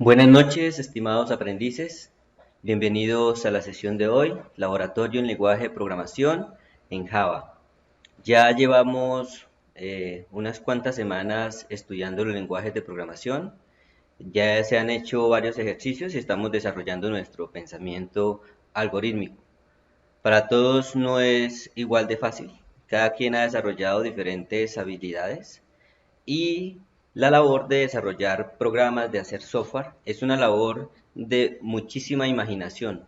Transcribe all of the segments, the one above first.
Buenas noches, estimados aprendices. Bienvenidos a la sesión de hoy, Laboratorio en Lenguaje de Programación en Java. Ya llevamos unas cuantas semanas estudiando los lenguajes de programación. Ya se han hecho varios ejercicios y estamos desarrollando nuestro pensamiento algorítmico. Para todos no es igual de fácil. Cada quien ha desarrollado diferentes habilidades y la labor de desarrollar programas, de hacer software, es una labor de muchísima imaginación.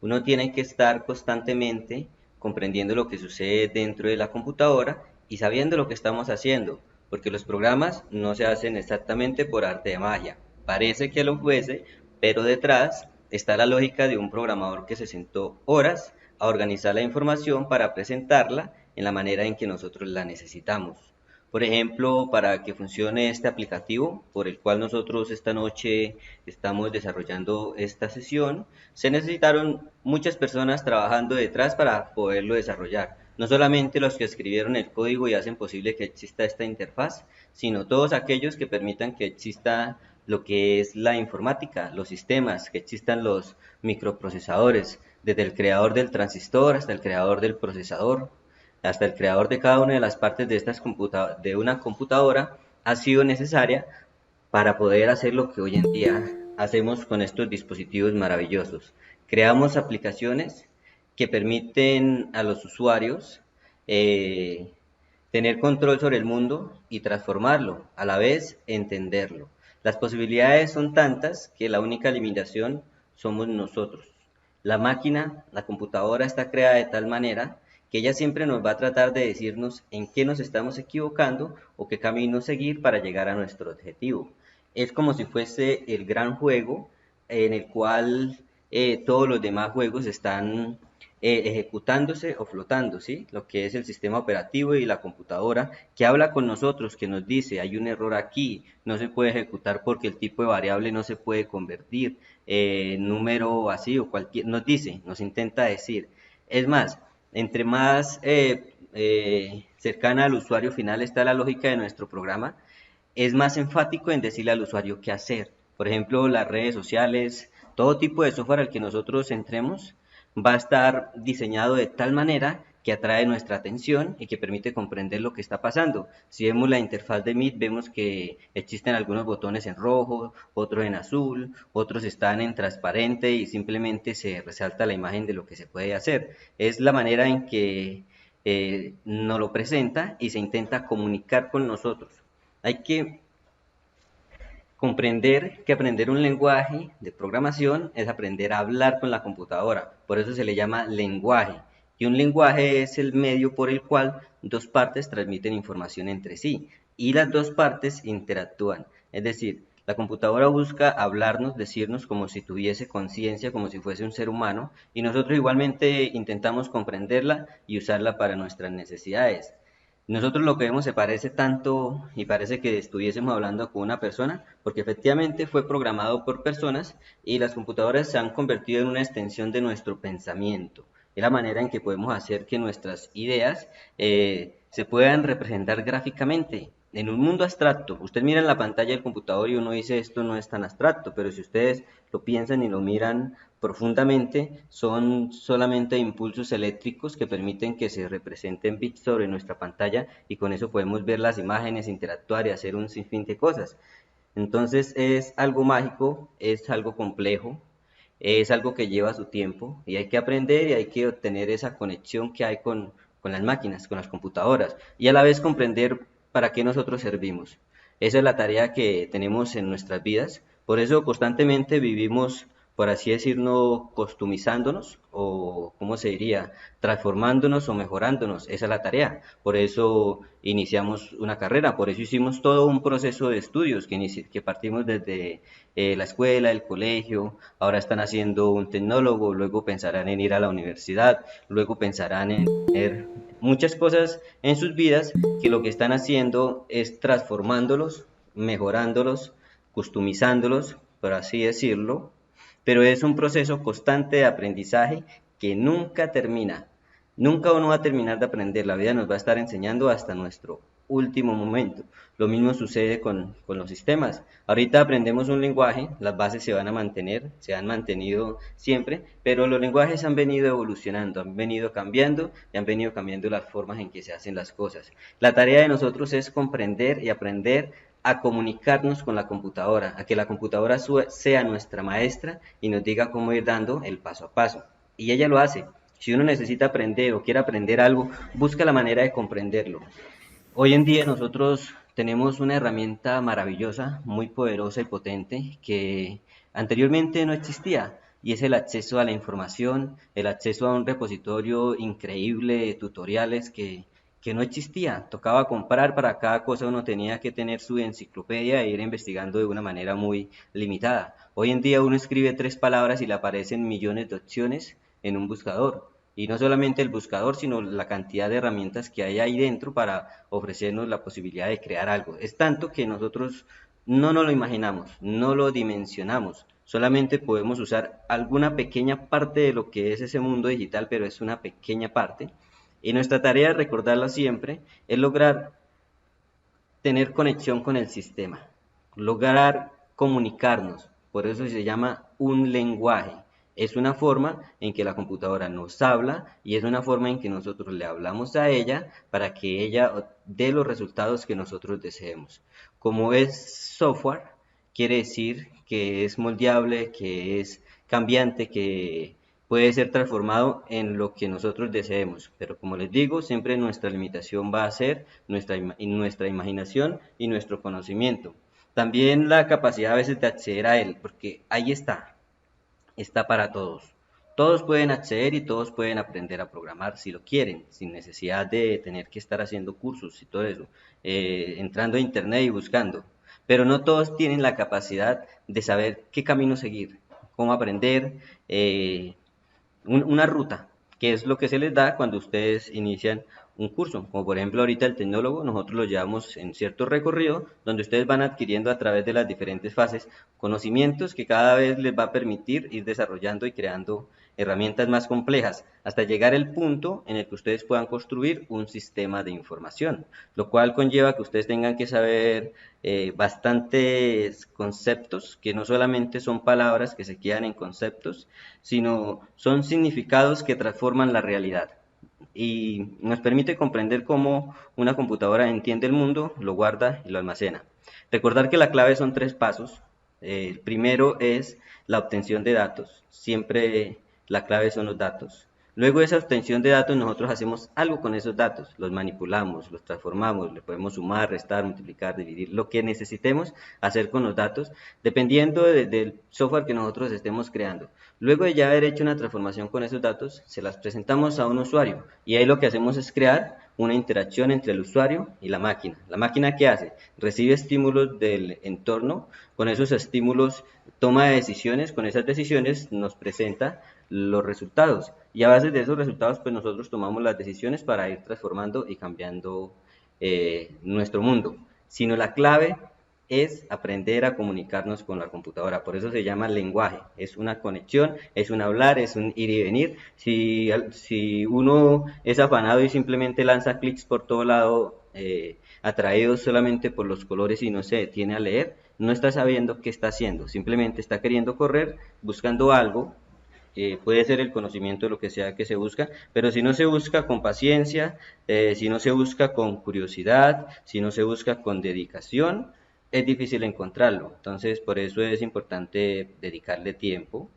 Uno tiene que estar constantemente comprendiendo lo que sucede dentro de la computadora y sabiendo lo que estamos haciendo, porque los programas no se hacen exactamente por arte de magia. Parece que lo fuese, pero detrás está la lógica de un programador que se sentó horas a organizar la información para presentarla en la manera en que nosotros la necesitamos. Por ejemplo, para que funcione este aplicativo por el cual nosotros esta noche estamos desarrollando esta sesión, se necesitaron muchas personas trabajando detrás para poderlo desarrollar. No solamente los que escribieron el código y hacen posible que exista esta interfaz, sino todos aquellos que permitan que exista lo que es la informática, los sistemas, que existan los microprocesadores, desde el creador del transistor hasta el creador del procesador, hasta el creador de cada una de las partes de una computadora, ha sido necesaria para poder hacer lo que hoy en día hacemos con estos dispositivos maravillosos. Creamos aplicaciones que permiten a los usuarios eh, tener control sobre el mundo y transformarlo, a la vez entenderlo. Las posibilidades son tantas que la única limitación somos nosotros. La máquina, la computadora está creada de tal manera que ella siempre nos va a tratar de decirnos en qué nos estamos equivocando o qué camino seguir para llegar a nuestro objetivo. Es como si fuese el gran juego en el cual todos los demás juegos están ejecutándose o flotando, ¿sí? Lo que es el sistema operativo y la computadora que habla con nosotros, que nos dice hay un error aquí, no se puede ejecutar porque el tipo de variable no se puede convertir, número así o cualquier, nos dice, nos intenta decir. Es más, entre más cercana al usuario final está la lógica de nuestro programa, es más enfático en decirle al usuario qué hacer. Por ejemplo, las redes sociales, todo tipo de software al que nosotros entremos va a estar diseñado de tal manera que atrae nuestra atención y que permite comprender lo que está pasando. Si vemos la interfaz de Meet, vemos que existen algunos botones en rojo, otros en azul, otros están en transparente y simplemente se resalta la imagen de lo que se puede hacer. Es la manera en que nos lo presenta y se intenta comunicar con nosotros. Hay que comprender que aprender un lenguaje de programación es aprender a hablar con la computadora. Por eso se le llama lenguaje. Y un lenguaje es el medio por el cual dos partes transmiten información entre sí y las dos partes interactúan. Es decir, la computadora busca hablarnos, decirnos como si tuviese conciencia, como si fuese un ser humano, y nosotros igualmente intentamos comprenderla y usarla para nuestras necesidades. Nosotros lo que vemos se parece tanto y parece que estuviésemos hablando con una persona, porque efectivamente fue programado por personas y las computadoras se han convertido en una extensión de nuestro pensamiento. Es la manera en que podemos hacer que nuestras ideas se puedan representar gráficamente. En un mundo abstracto, usted mira en la pantalla del computador y uno dice esto no es tan abstracto, pero si ustedes lo piensan y lo miran profundamente, son solamente impulsos eléctricos que permiten que se representen bits sobre nuestra pantalla y con eso podemos ver las imágenes, interactuar y hacer un sinfín de cosas. Entonces es algo mágico, es algo complejo, es algo que lleva su tiempo y hay que aprender y hay que obtener esa conexión que hay con las máquinas, con las computadoras y a la vez comprender para qué nosotros servimos. Esa es la tarea que tenemos en nuestras vidas. Por eso constantemente vivimos, por así decirlo, customizándonos o, ¿cómo se diría?, transformándonos o mejorándonos. Esa es la tarea. Por eso iniciamos una carrera, por eso hicimos todo un proceso de estudios que partimos desde la escuela, el colegio, ahora están haciendo un tecnólogo, luego pensarán en ir a la universidad, luego pensarán en tener muchas cosas en sus vidas que lo que están haciendo es transformándolos, mejorándolos, customizándolos, por así decirlo, pero es un proceso constante de aprendizaje que nunca termina. Nunca uno va a terminar de aprender, la vida nos va a estar enseñando hasta nuestro último momento. Lo mismo sucede con los sistemas. Ahorita aprendemos un lenguaje, las bases se van a mantener, se han mantenido siempre, pero los lenguajes han venido evolucionando, han venido cambiando y han venido cambiando las formas en que se hacen las cosas. La tarea de nosotros es comprender y aprender a comunicarnos con la computadora, a que la computadora sea nuestra maestra y nos diga cómo ir dando el paso a paso. Y ella lo hace. Si uno necesita aprender o quiere aprender algo, busca la manera de comprenderlo. Hoy en día nosotros tenemos una herramienta maravillosa, muy poderosa y potente que anteriormente no existía, y es el acceso a la información, el acceso a un repositorio increíble de tutoriales que no existía. Tocaba comprar para cada cosa, uno tenía que tener su enciclopedia e ir investigando de una manera muy limitada. Hoy en día uno escribe 3 palabras y le aparecen millones de opciones en un buscador. Y no solamente el buscador, sino la cantidad de herramientas que hay ahí dentro para ofrecernos la posibilidad de crear algo. Es tanto que nosotros no nos lo imaginamos, no lo dimensionamos. Solamente podemos usar alguna pequeña parte de lo que es ese mundo digital, pero es una pequeña parte. Y nuestra tarea, recordarla siempre, es lograr tener conexión con el sistema, lograr comunicarnos. Por eso se llama un lenguaje. Es una forma en que la computadora nos habla y es una forma en que nosotros le hablamos a ella para que ella dé los resultados que nosotros deseemos. Como es software, quiere decir que es moldeable, que es cambiante, que puede ser transformado en lo que nosotros deseemos. Pero como les digo, siempre nuestra limitación va a ser nuestra imaginación y nuestro conocimiento. También la capacidad a veces de acceder a él, porque ahí está para todos. Todos pueden acceder y todos pueden aprender a programar si lo quieren, sin necesidad de tener que estar haciendo cursos y todo eso, entrando a internet y buscando. Pero no todos tienen la capacidad de saber qué camino seguir, cómo aprender, una ruta, que es lo que se les da cuando ustedes inician un curso. Como por ejemplo ahorita el tecnólogo, nosotros lo llevamos en cierto recorrido donde ustedes van adquiriendo a través de las diferentes fases conocimientos que cada vez les va a permitir ir desarrollando y creando herramientas más complejas hasta llegar al punto en el que ustedes puedan construir un sistema de información, lo cual conlleva que ustedes tengan que saber bastantes conceptos que no solamente son palabras que se quedan en conceptos, sino son significados que transforman la realidad y nos permite comprender cómo una computadora entiende el mundo, lo guarda y lo almacena. Recordar que la clave son 3 pasos. El primero es la obtención de datos. Siempre la clave son los datos. Luego de esa obtención de datos nosotros hacemos algo con esos datos, los manipulamos, los transformamos, le podemos sumar, restar, multiplicar, dividir, lo que necesitemos hacer con los datos, dependiendo del software que nosotros estemos creando. Luego de ya haber hecho una transformación con esos datos, se las presentamos a un usuario y ahí lo que hacemos es crear una interacción entre el usuario y la máquina. ¿La máquina qué hace? Recibe estímulos del entorno, con esos estímulos toma decisiones, con esas decisiones nos presenta los resultados y a base de esos resultados pues nosotros tomamos las decisiones para ir transformando y cambiando nuestro mundo. Sino la clave es aprender a comunicarnos con la computadora, por eso se llama lenguaje, es una conexión, es un hablar, es un ir y venir. Si uno es afanado y simplemente lanza clics por todo lado, atraído solamente por los colores y no se detiene a leer, no está sabiendo qué está haciendo, simplemente está queriendo correr buscando algo. Puede ser el conocimiento de lo que sea que se busca, pero si no se busca con paciencia, si no se busca con curiosidad, si no se busca con dedicación, es difícil encontrarlo. Entonces, por eso es importante dedicarle tiempo.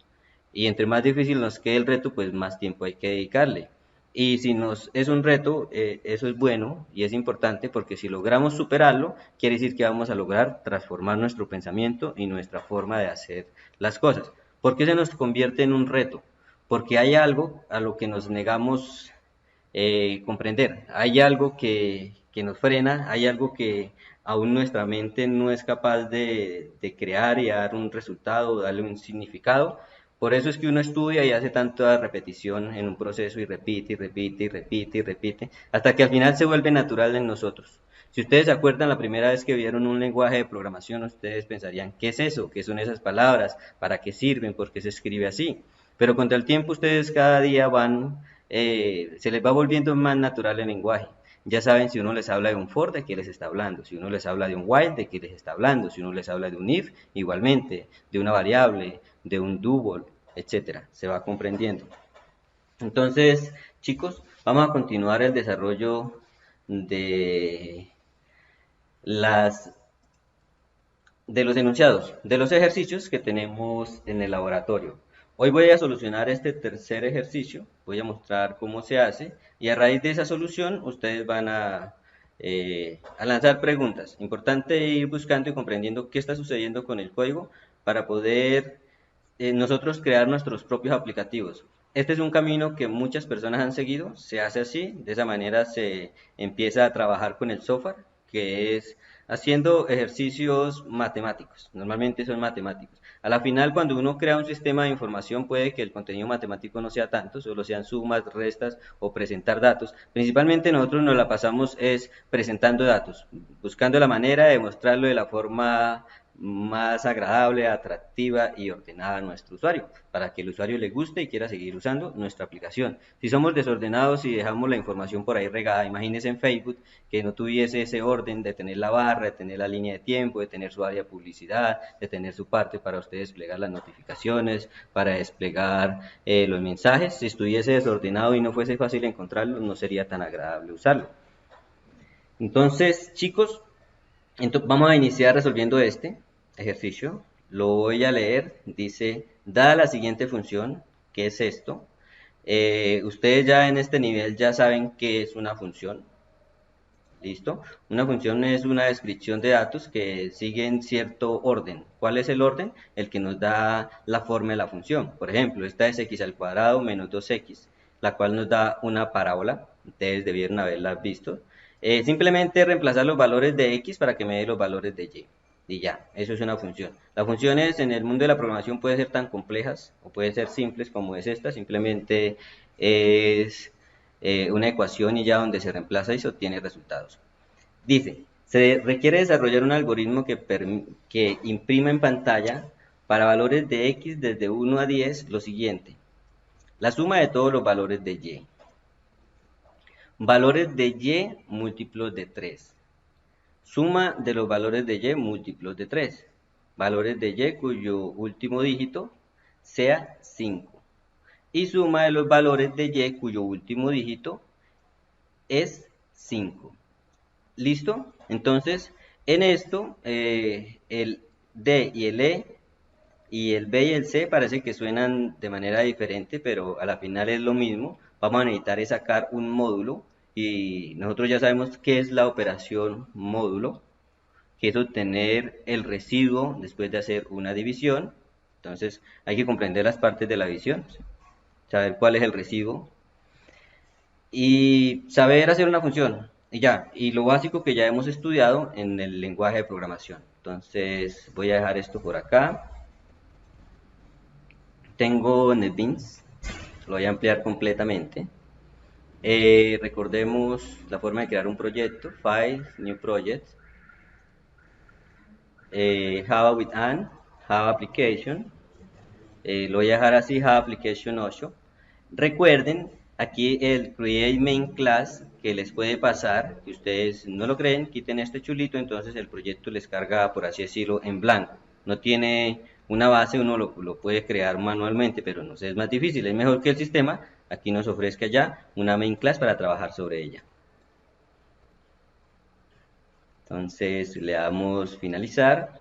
Y entre más difícil nos quede el reto, pues más tiempo hay que dedicarle. Y si nos es un reto, eso es bueno y es importante porque si logramos superarlo, quiere decir que vamos a lograr transformar nuestro pensamiento y nuestra forma de hacer las cosas. ¿Por qué se nos convierte en un reto? Porque hay algo a lo que nos negamos comprender. Hay algo que nos frena, hay algo que aún nuestra mente no es capaz de crear y dar un resultado, darle un significado. Por eso es que uno estudia y hace tanta repetición en un proceso y repite y repite y repite y repite, hasta que al final se vuelve natural en nosotros. Si ustedes se acuerdan la primera vez que vieron un lenguaje de programación, ustedes pensarían, ¿qué es eso? ¿Qué son esas palabras? ¿Para qué sirven? ¿Por qué se escribe así? Pero con el tiempo ustedes cada día se les va volviendo más natural el lenguaje. ya saben si uno les habla de un for, de qué les está hablando, si uno les habla de un while, de qué les está hablando, si uno les habla de un if, igualmente, de una variable, de un double, etcétera, se va comprendiendo. Entonces, chicos, vamos a continuar el desarrollo de las de los enunciados, de los ejercicios que tenemos en el laboratorio. Hoy voy a solucionar este tercer ejercicio, voy a mostrar cómo se hace y a raíz de esa solución ustedes van a lanzar preguntas. Importante ir buscando y comprendiendo qué está sucediendo con el código para poder nosotros crear nuestros propios aplicativos. Este es un camino que muchas personas han seguido, se hace así, de esa manera se empieza a trabajar con el software, que es haciendo ejercicios matemáticos, normalmente son matemáticos. A la final, cuando uno crea un sistema de información, puede que el contenido matemático no sea tanto, solo sean sumas, restas o presentar datos. Principalmente nosotros nos la pasamos es presentando datos, buscando la manera de mostrarlo de la forma más agradable, atractiva y ordenada a nuestro usuario, para que el usuario le guste y quiera seguir usando nuestra aplicación. Si somos desordenados y dejamos la información por ahí regada, imagínense en Facebook que no tuviese ese orden de tener la barra, de tener la línea de tiempo, de tener su área de publicidad, de tener su parte para usted desplegar las notificaciones, para desplegar los mensajes. Si estuviese desordenado y no fuese fácil encontrarlo, no sería tan agradable usarlo. Entonces, chicos, vamos a iniciar resolviendo este ejercicio. Lo voy a leer. Dice, dada la siguiente función, ¿qué es esto? Ustedes ya en este nivel ya saben qué es una función. ¿Listo? Una función es una descripción de datos que siguen cierto orden. ¿Cuál es el orden? El que nos da la forma de la función. Por ejemplo, esta es x al cuadrado menos 2x, la cual nos da una parábola. Ustedes debieron haberla visto. Simplemente reemplazar los valores de x para que me dé los valores de y. Y ya, eso es una función. Las funciones en el mundo de la programación pueden ser tan complejas o pueden ser simples como es esta. Simplemente es una ecuación y ya donde se reemplaza y se obtiene resultados. Dice, se requiere desarrollar un algoritmo que imprima en pantalla para valores de x desde 1 a 10 lo siguiente. La suma de todos los valores de y. Valores de y múltiplos de 3. Suma de los valores de y múltiplos de 3. Valores de y cuyo último dígito sea 5. Y suma de los valores de y cuyo último dígito es 5. ¿Listo? Entonces, en esto, el D y el E y el B y el C parece que suenan de manera diferente, pero a la final es lo mismo. Vamos a necesitar es sacar un módulo y nosotros ya sabemos qué es la operación módulo, que es obtener el residuo después de hacer una división. Entonces, hay que comprender las partes de la división, saber cuál es el residuo y saber hacer una función. Y ya, y lo básico que ya hemos estudiado en el lenguaje de programación. Entonces voy a dejar esto por acá. Tengo NetBeans, lo voy a ampliar completamente. Recordemos la forma de crear un proyecto, File, New Project, Java with an, Java Application, lo voy a dejar así, Java Application 8. Recuerden aquí el create main class que les puede pasar, que ustedes no lo creen, quiten este chulito, entonces el proyecto les carga, por así decirlo, en blanco. No tiene una base, uno lo puede crear manualmente, pero no sé, es más difícil, es mejor que el sistema aquí nos ofrezca ya una main class para trabajar sobre ella. Entonces le damos finalizar.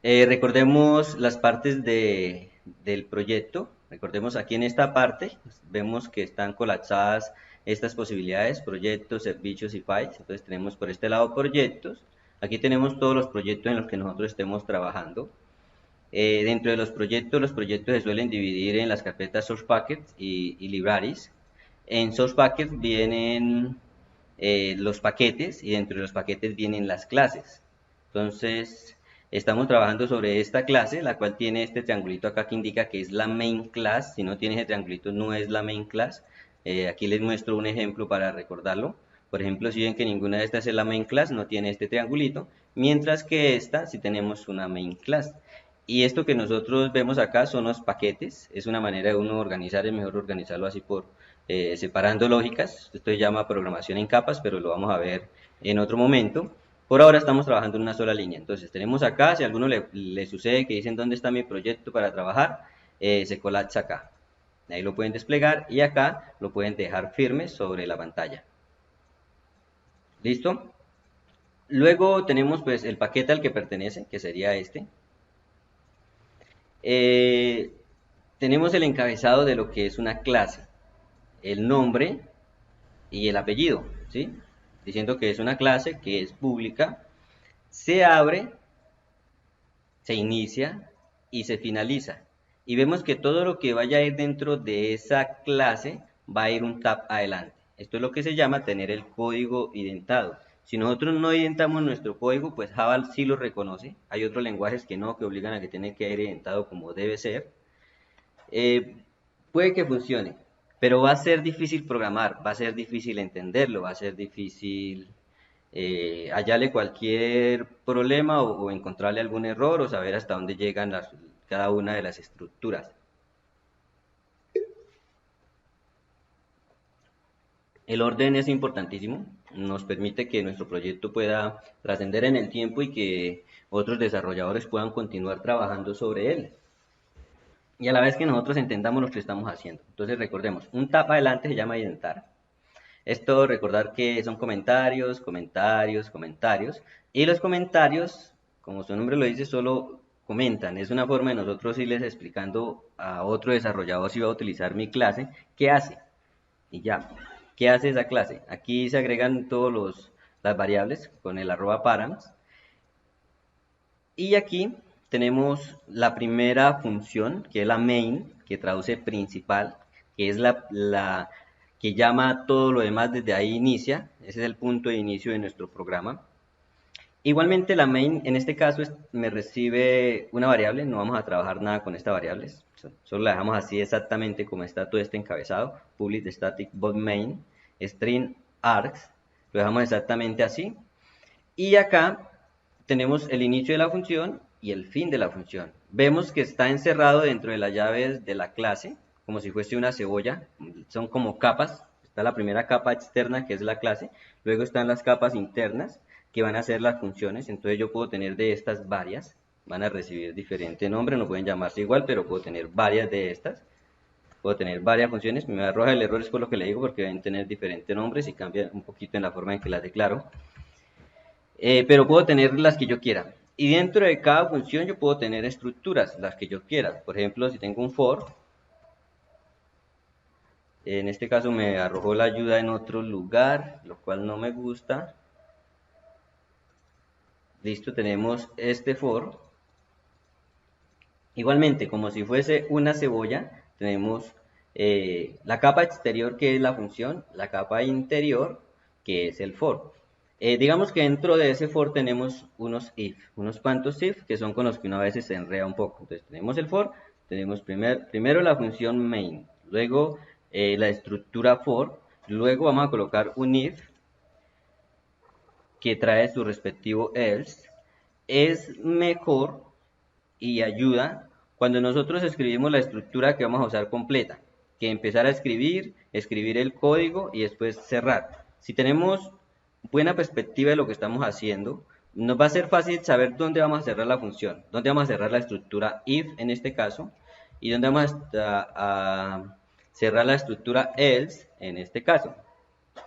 Recordemos las partes del proyecto. Recordemos aquí en esta parte, vemos que están colapsadas estas posibilidades, proyectos, servicios y files. Entonces tenemos por este lado proyectos. Aquí tenemos todos los proyectos en los que nosotros estemos trabajando. Dentro de los proyectos se suelen dividir en las carpetas source packets y libraries. En source packets vienen los paquetes y dentro de los paquetes vienen las clases. Entonces, estamos trabajando sobre esta clase, la cual tiene este triangulito acá que indica que es la main class. Si no tiene ese triangulito, no es la main class. Aquí les muestro un ejemplo para recordarlo. Por ejemplo, si ven que ninguna de estas es la main class, no tiene este triangulito, mientras que esta sí tenemos una main class. Y esto que nosotros vemos acá son los paquetes, es una manera de uno organizar, es mejor organizarlo así por separando lógicas. Esto se llama programación en capas, pero lo vamos a ver en otro momento. Por ahora estamos trabajando en una sola línea. Entonces tenemos acá, si a alguno le sucede que dicen dónde está mi proyecto para trabajar, se colapsa acá. Ahí lo pueden desplegar y acá lo pueden dejar firme sobre la pantalla. ¿Listo? Luego tenemos pues el paquete al que pertenece, que sería este. Eh, Tenemos el encabezado de lo que es una clase, el nombre y el apellido, ¿sí? Diciendo que es una clase que es pública, se abre, se inicia y se finaliza. Y vemos que todo lo que vaya a ir dentro de esa clase va a ir un tab adelante. Esto es lo que se llama tener el código identado. Si nosotros no identamos nuestro código, pues Java sí lo reconoce. Hay otros lenguajes que no, que obligan a que tiene que ir identado como debe ser. Eh, Puede que funcione, pero va a ser difícil programar, va a ser difícil entenderlo, va a ser difícil hallarle cualquier problema o encontrarle algún error o saber hasta dónde llegan cada una de las estructuras. El orden es importantísimo, nos permite que nuestro proyecto pueda trascender en el tiempo y que otros desarrolladores puedan continuar trabajando sobre él. Y a la vez que nosotros entendamos lo que estamos haciendo. Entonces recordemos, un tab adelante se llama identar. Esto recordar que son comentarios, comentarios, comentarios. Y los comentarios, como su nombre lo dice, solo comentan. Es una forma de nosotros irles explicando a otro desarrollador si va a utilizar mi clase, qué hace. Y ya, ¿qué hace esa clase? Aquí se agregan todas las variables con el @params. Y aquí tenemos la primera función, que es la main, que traduce principal, que es la que llama todo lo demás desde ahí inicia. Ese es el punto de inicio de nuestro programa. Igualmente la main en este caso me recibe una variable, no vamos a trabajar nada con esta variable, solo la dejamos así exactamente como está todo este encabezado, public static void main, string args, lo dejamos exactamente así. Y acá tenemos el inicio de la función y el fin de la función. Vemos que está encerrado dentro de las llaves de la clase, como si fuese una cebolla, son como capas. Está la primera capa externa que es la clase, luego están las capas internas que van a ser las funciones, entonces yo puedo tener de estas varias, van a recibir diferente nombre, no pueden llamarse igual, pero puedo tener varias de estas, puedo tener varias funciones, me arroja el error es por lo que le digo, porque deben tener diferentes nombres y cambian un poquito en la forma en que las declaro. Pero puedo tener las que yo quiera. Y dentro de cada función yo puedo tener estructuras, las que yo quiera. Por ejemplo, si tengo un for, en este caso me arrojó la ayuda en otro lugar, lo cual no me gusta. Listo, tenemos este for. Igualmente, como si fuese una cebolla, tenemos la capa exterior que es la función, la capa interior que es el for. Digamos que dentro de ese for tenemos unos if, unos cuantos if que son con los que uno a veces se enreda un poco. Entonces tenemos el for, tenemos primero la función main, luego la estructura for, luego vamos a colocar un if que trae su respectivo else. Es mejor y ayuda cuando nosotros escribimos la estructura que vamos a usar completa, que empezar a escribir, escribir el código y después cerrar. Si tenemos buena perspectiva de lo que estamos haciendo, nos va a ser fácil saber dónde vamos a cerrar la función, dónde vamos a cerrar la estructura if en este caso, y dónde vamos a cerrar la estructura else en este caso.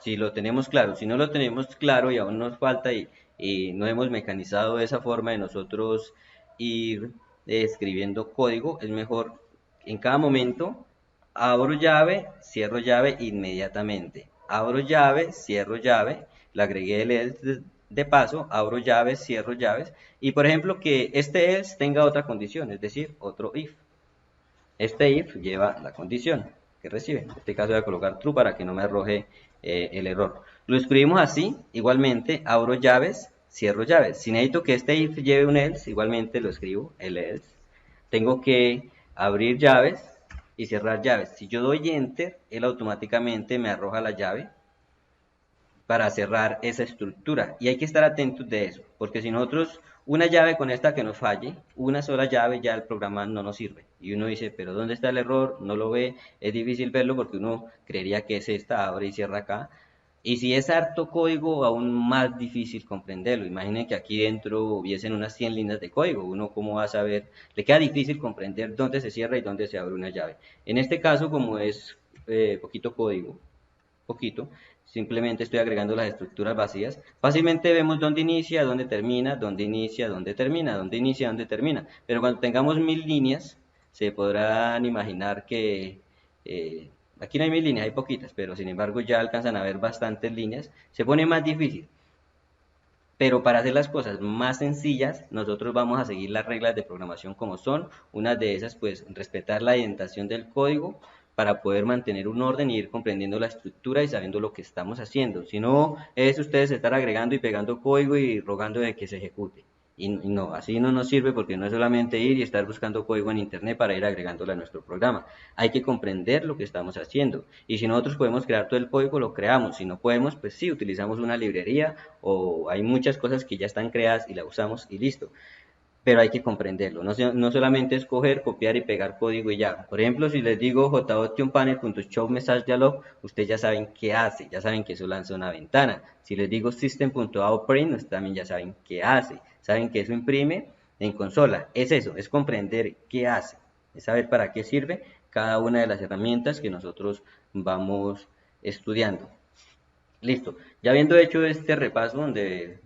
Si lo tenemos claro, si no lo tenemos claro y aún nos falta y no hemos mecanizado esa forma de nosotros ir escribiendo código, es mejor en cada momento abro llave, cierro llave inmediatamente. Abro llave, cierro llave, le agregué el else de paso, abro llaves, cierro llaves y por ejemplo que este else tenga otra condición, es decir, otro if. Este if lleva la condición que recibe. En este caso voy a colocar true para que no me arroje el error. Lo escribimos así, igualmente abro llaves, cierro llaves. Si necesito que este if lleve un else, igualmente lo escribo, el else. Tengo que abrir llaves y cerrar llaves. Si yo doy enter, él automáticamente me arroja la llave. para cerrar esa estructura. Y hay que estar atentos de eso, porque si nosotros una llave con esta que nos falle, una sola llave, ya el programa no nos sirve. Y uno dice, pero ¿dónde está el error? No lo ve, es difícil verlo porque uno creería que es esta, abre y cierra acá. Y si es harto código, aún más difícil comprenderlo. Imaginen que aquí dentro hubiesen unas 100 líneas de código. Uno cómo va a saber, le queda difícil comprender dónde se cierra y dónde se abre una llave. En este caso, como es poquito código, poquito, simplemente estoy agregando las estructuras vacías, fácilmente vemos dónde inicia, dónde termina, dónde inicia, dónde termina, dónde inicia, dónde termina. Pero cuando tengamos 1000 líneas, se podrán imaginar que aquí no hay 1000 líneas, hay poquitas, pero sin embargo ya alcanzan a ver bastantes líneas, se pone más difícil. Pero para hacer las cosas más sencillas, nosotros vamos a seguir las reglas de programación como son. Una de esas, pues, respetar la indentación del código para poder mantener un orden y ir comprendiendo la estructura y sabiendo lo que estamos haciendo. Si no, es ustedes estar agregando y pegando código y rogando de que se ejecute. Y no, así no nos sirve porque no es solamente ir y estar buscando código en internet para ir agregándolo a nuestro programa. Hay que comprender lo que estamos haciendo. Y si nosotros podemos crear todo el código, lo creamos. Si no podemos, pues sí, utilizamos una librería o hay muchas cosas que ya están creadas y la usamos y listo. Pero hay que comprenderlo. No solamente es coger, copiar y pegar código y ya. Por ejemplo, si les digo jotpanel.show message dialog, ustedes ya saben qué hace, ya saben que eso lanza una ventana. Si les digo system.outprint, ustedes también ya saben qué hace. Saben que eso imprime en consola. Es eso, es comprender qué hace. Es saber para qué sirve cada una de las herramientas que nosotros vamos estudiando. Listo. Ya habiendo hecho este repaso donde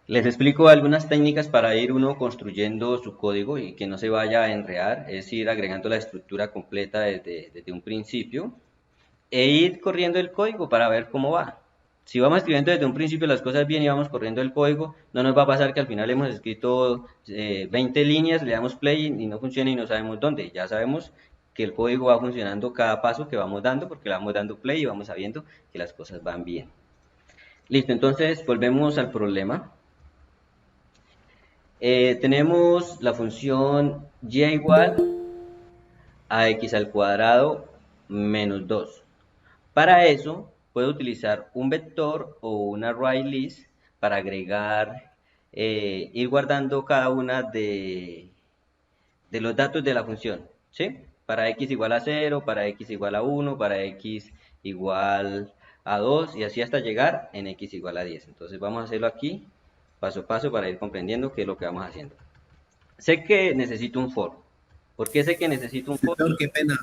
les explico algunas técnicas para ir uno construyendo su código y que no se vaya a enredar, es ir agregando la estructura completa desde un principio e ir corriendo el código para ver cómo va. Si vamos escribiendo desde un principio las cosas bien y vamos corriendo el código, no nos va a pasar que al final hemos escrito 20 líneas, le damos play y no funciona y no sabemos dónde. Ya sabemos que el código va funcionando cada paso que vamos dando porque le vamos dando play y vamos sabiendo que las cosas van bien. Listo, entonces volvemos al problema. Tenemos la función y igual a x al cuadrado menos 2. Para eso puedo utilizar un vector o un array list para agregar, ir guardando cada una de los datos de la función, ¿sí? Para x igual a 0, para x igual a 1, para x igual a 2 y así hasta llegar en x igual a 10. Entonces vamos a hacerlo aquí paso a paso para ir comprendiendo qué es lo que vamos haciendo. Sé que necesito un for. ¿Por qué sé que necesito un for? Doctor, qué pena.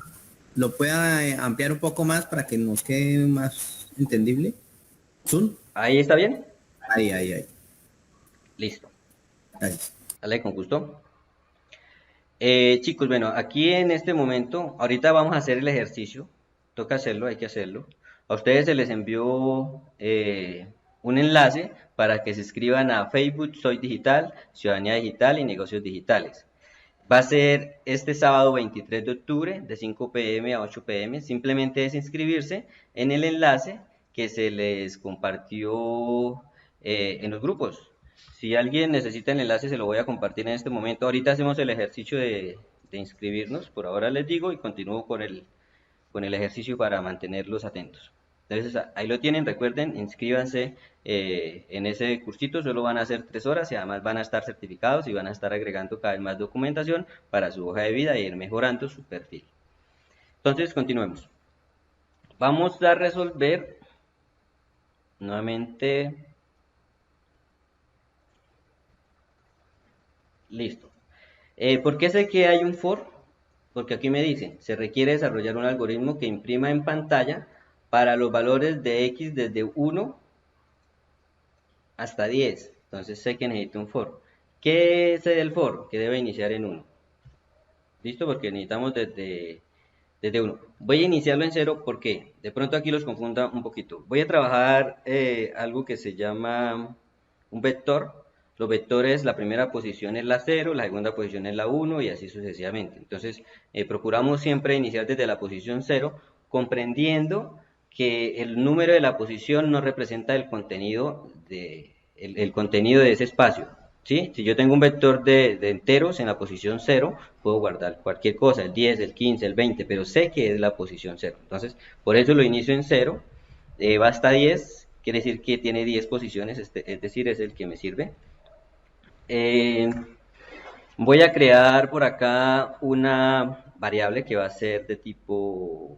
¿Lo pueda ampliar un poco más para que nos quede más entendible? ¿Zoom? ¿Ahí está bien? Ahí. Listo. Gracias. Dale, con gusto. Chicos, bueno, aquí en este momento, ahorita vamos a hacer el ejercicio. Toca hacerlo, hay que hacerlo. A ustedes se les envió un enlace para que se inscriban a Facebook Soy Digital, Ciudadanía Digital y Negocios Digitales. Va a ser este sábado 23 de octubre de 5 p.m. a 8 p.m. Simplemente es inscribirse en el enlace que se les compartió en los grupos. Si alguien necesita el enlace se lo voy a compartir en este momento. Ahorita hacemos el ejercicio de inscribirnos, por ahora les digo, y continúo con el ejercicio para mantenerlos atentos. Entonces ahí lo tienen, recuerden, inscríbanse en ese cursito, solo van a ser 3 horas y además van a estar certificados y van a estar agregando cada vez más documentación para su hoja de vida e ir mejorando su perfil. Entonces continuemos. Vamos a resolver nuevamente. Listo. ¿Por qué sé que hay un for? Porque aquí me dice, se requiere desarrollar un algoritmo que imprima en pantalla para los valores de x desde 1 hasta 10. Entonces sé que necesito un for. ¿Qué sé del for? Que debe iniciar en 1. ¿Listo? Porque necesitamos desde 1. Voy a iniciarlo en 0 porque de pronto aquí los confunda un poquito. Voy a trabajar algo que se llama un vector. Los vectores, la primera posición es la 0, la segunda posición es la 1 y así sucesivamente. Entonces, procuramos siempre iniciar desde la posición 0, comprendiendo que el número de la posición no representa el contenido el contenido de ese espacio. ¿Sí? Si yo tengo un vector de enteros en la posición 0, puedo guardar cualquier cosa, el 10, el 15, el 20, pero sé que es la posición 0. Entonces, por eso lo inicio en 0 Va hasta 10, quiere decir que tiene 10 posiciones, es decir, es el que me sirve. Eh, Voy a crear por acá una variable que va a ser de tipo,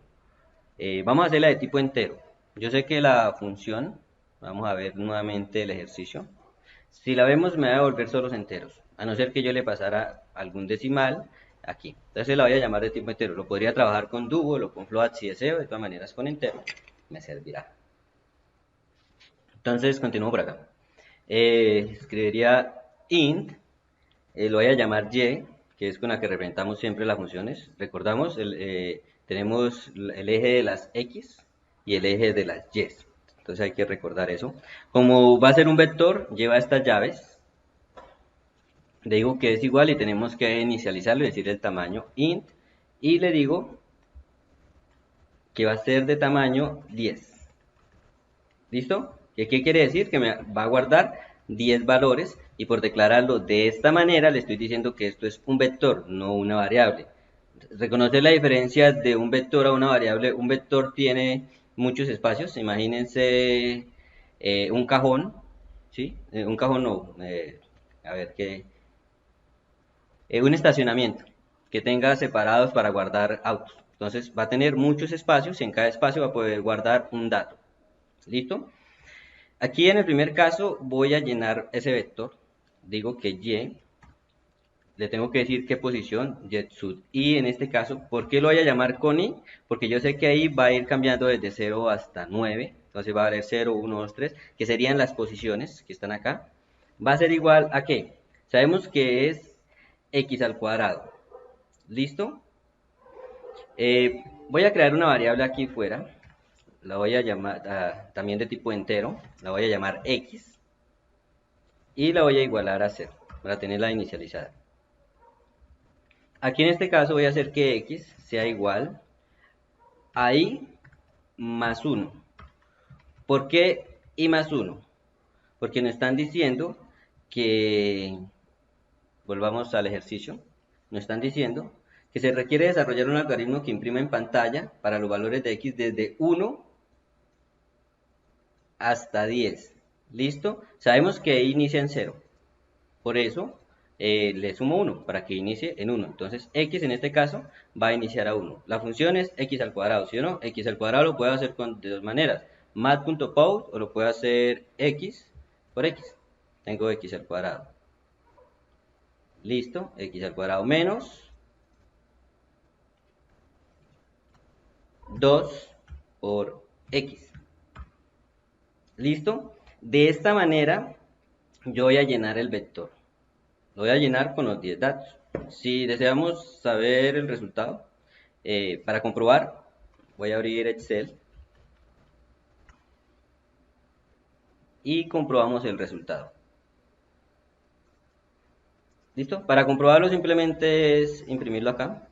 vamos a hacerla de tipo entero. Yo sé que la función, vamos a ver nuevamente el ejercicio. Si la vemos me va a devolver solo los enteros, a no ser que yo le pasara algún decimal aquí. Entonces la voy a llamar de tipo entero. Lo podría trabajar con double o con float si deseo, de todas maneras con entero me servirá. Entonces continúo por acá. Escribiría int, lo voy a llamar y, que es con la que representamos siempre las funciones. Recordamos, tenemos el eje de las x y el eje de las y. Entonces hay que recordar eso. Como va a ser un vector, lleva estas llaves. Le digo que es igual y tenemos que inicializarlo, es decir, el tamaño int. Y le digo que va a ser de tamaño 10. ¿Listo? ¿Qué quiere decir? Que me va a guardar 10 valores y por declararlo de esta manera le estoy diciendo que esto es un vector, no una variable. Reconocer la diferencia de un vector a una variable. Un vector tiene muchos espacios. Imagínense un cajón, ¿sí? Un cajón no, a ver qué. Un estacionamiento que tenga separados para guardar autos. Entonces va a tener muchos espacios y en cada espacio va a poder guardar un dato. ¿Listo? Aquí en el primer caso voy a llenar ese vector. Digo que y, le tengo que decir qué posición, yetsud. Y en este caso, ¿por qué lo voy a llamar con i? Porque yo sé que ahí va a ir cambiando desde 0 hasta 9. Entonces va a valer 0, 1, 2, 3, que serían las posiciones que están acá. Va a ser igual a ¿qué? Sabemos que es x al cuadrado. ¿Listo? Voy a crear una variable aquí fuera. La voy a llamar también de tipo entero. La voy a llamar x. Y la voy a igualar a 0 para tenerla inicializada. Aquí en este caso voy a hacer que x sea igual a i más 1. ¿Por qué i más 1? Porque nos están diciendo que, volvamos al ejercicio, nos están diciendo que se requiere desarrollar un algoritmo que imprima en pantalla para los valores de x desde 1 hasta 10. ¿Listo? Sabemos que inicia en 0. Por eso le sumo 1 para que inicie en 1. Entonces x en este caso va a iniciar a 1. La función es x al cuadrado, ¿sí o no? X al cuadrado lo puedo hacer de dos maneras. Mat.pout o lo puedo hacer x por x. Tengo x al cuadrado. Listo, x al cuadrado menos 2 por x. ¿Listo? De esta manera yo voy a llenar el vector. Lo voy a llenar con los 10 datos. Si deseamos saber el resultado, para comprobar, voy a abrir Excel y comprobamos el resultado. ¿Listo? Para comprobarlo simplemente es imprimirlo acá.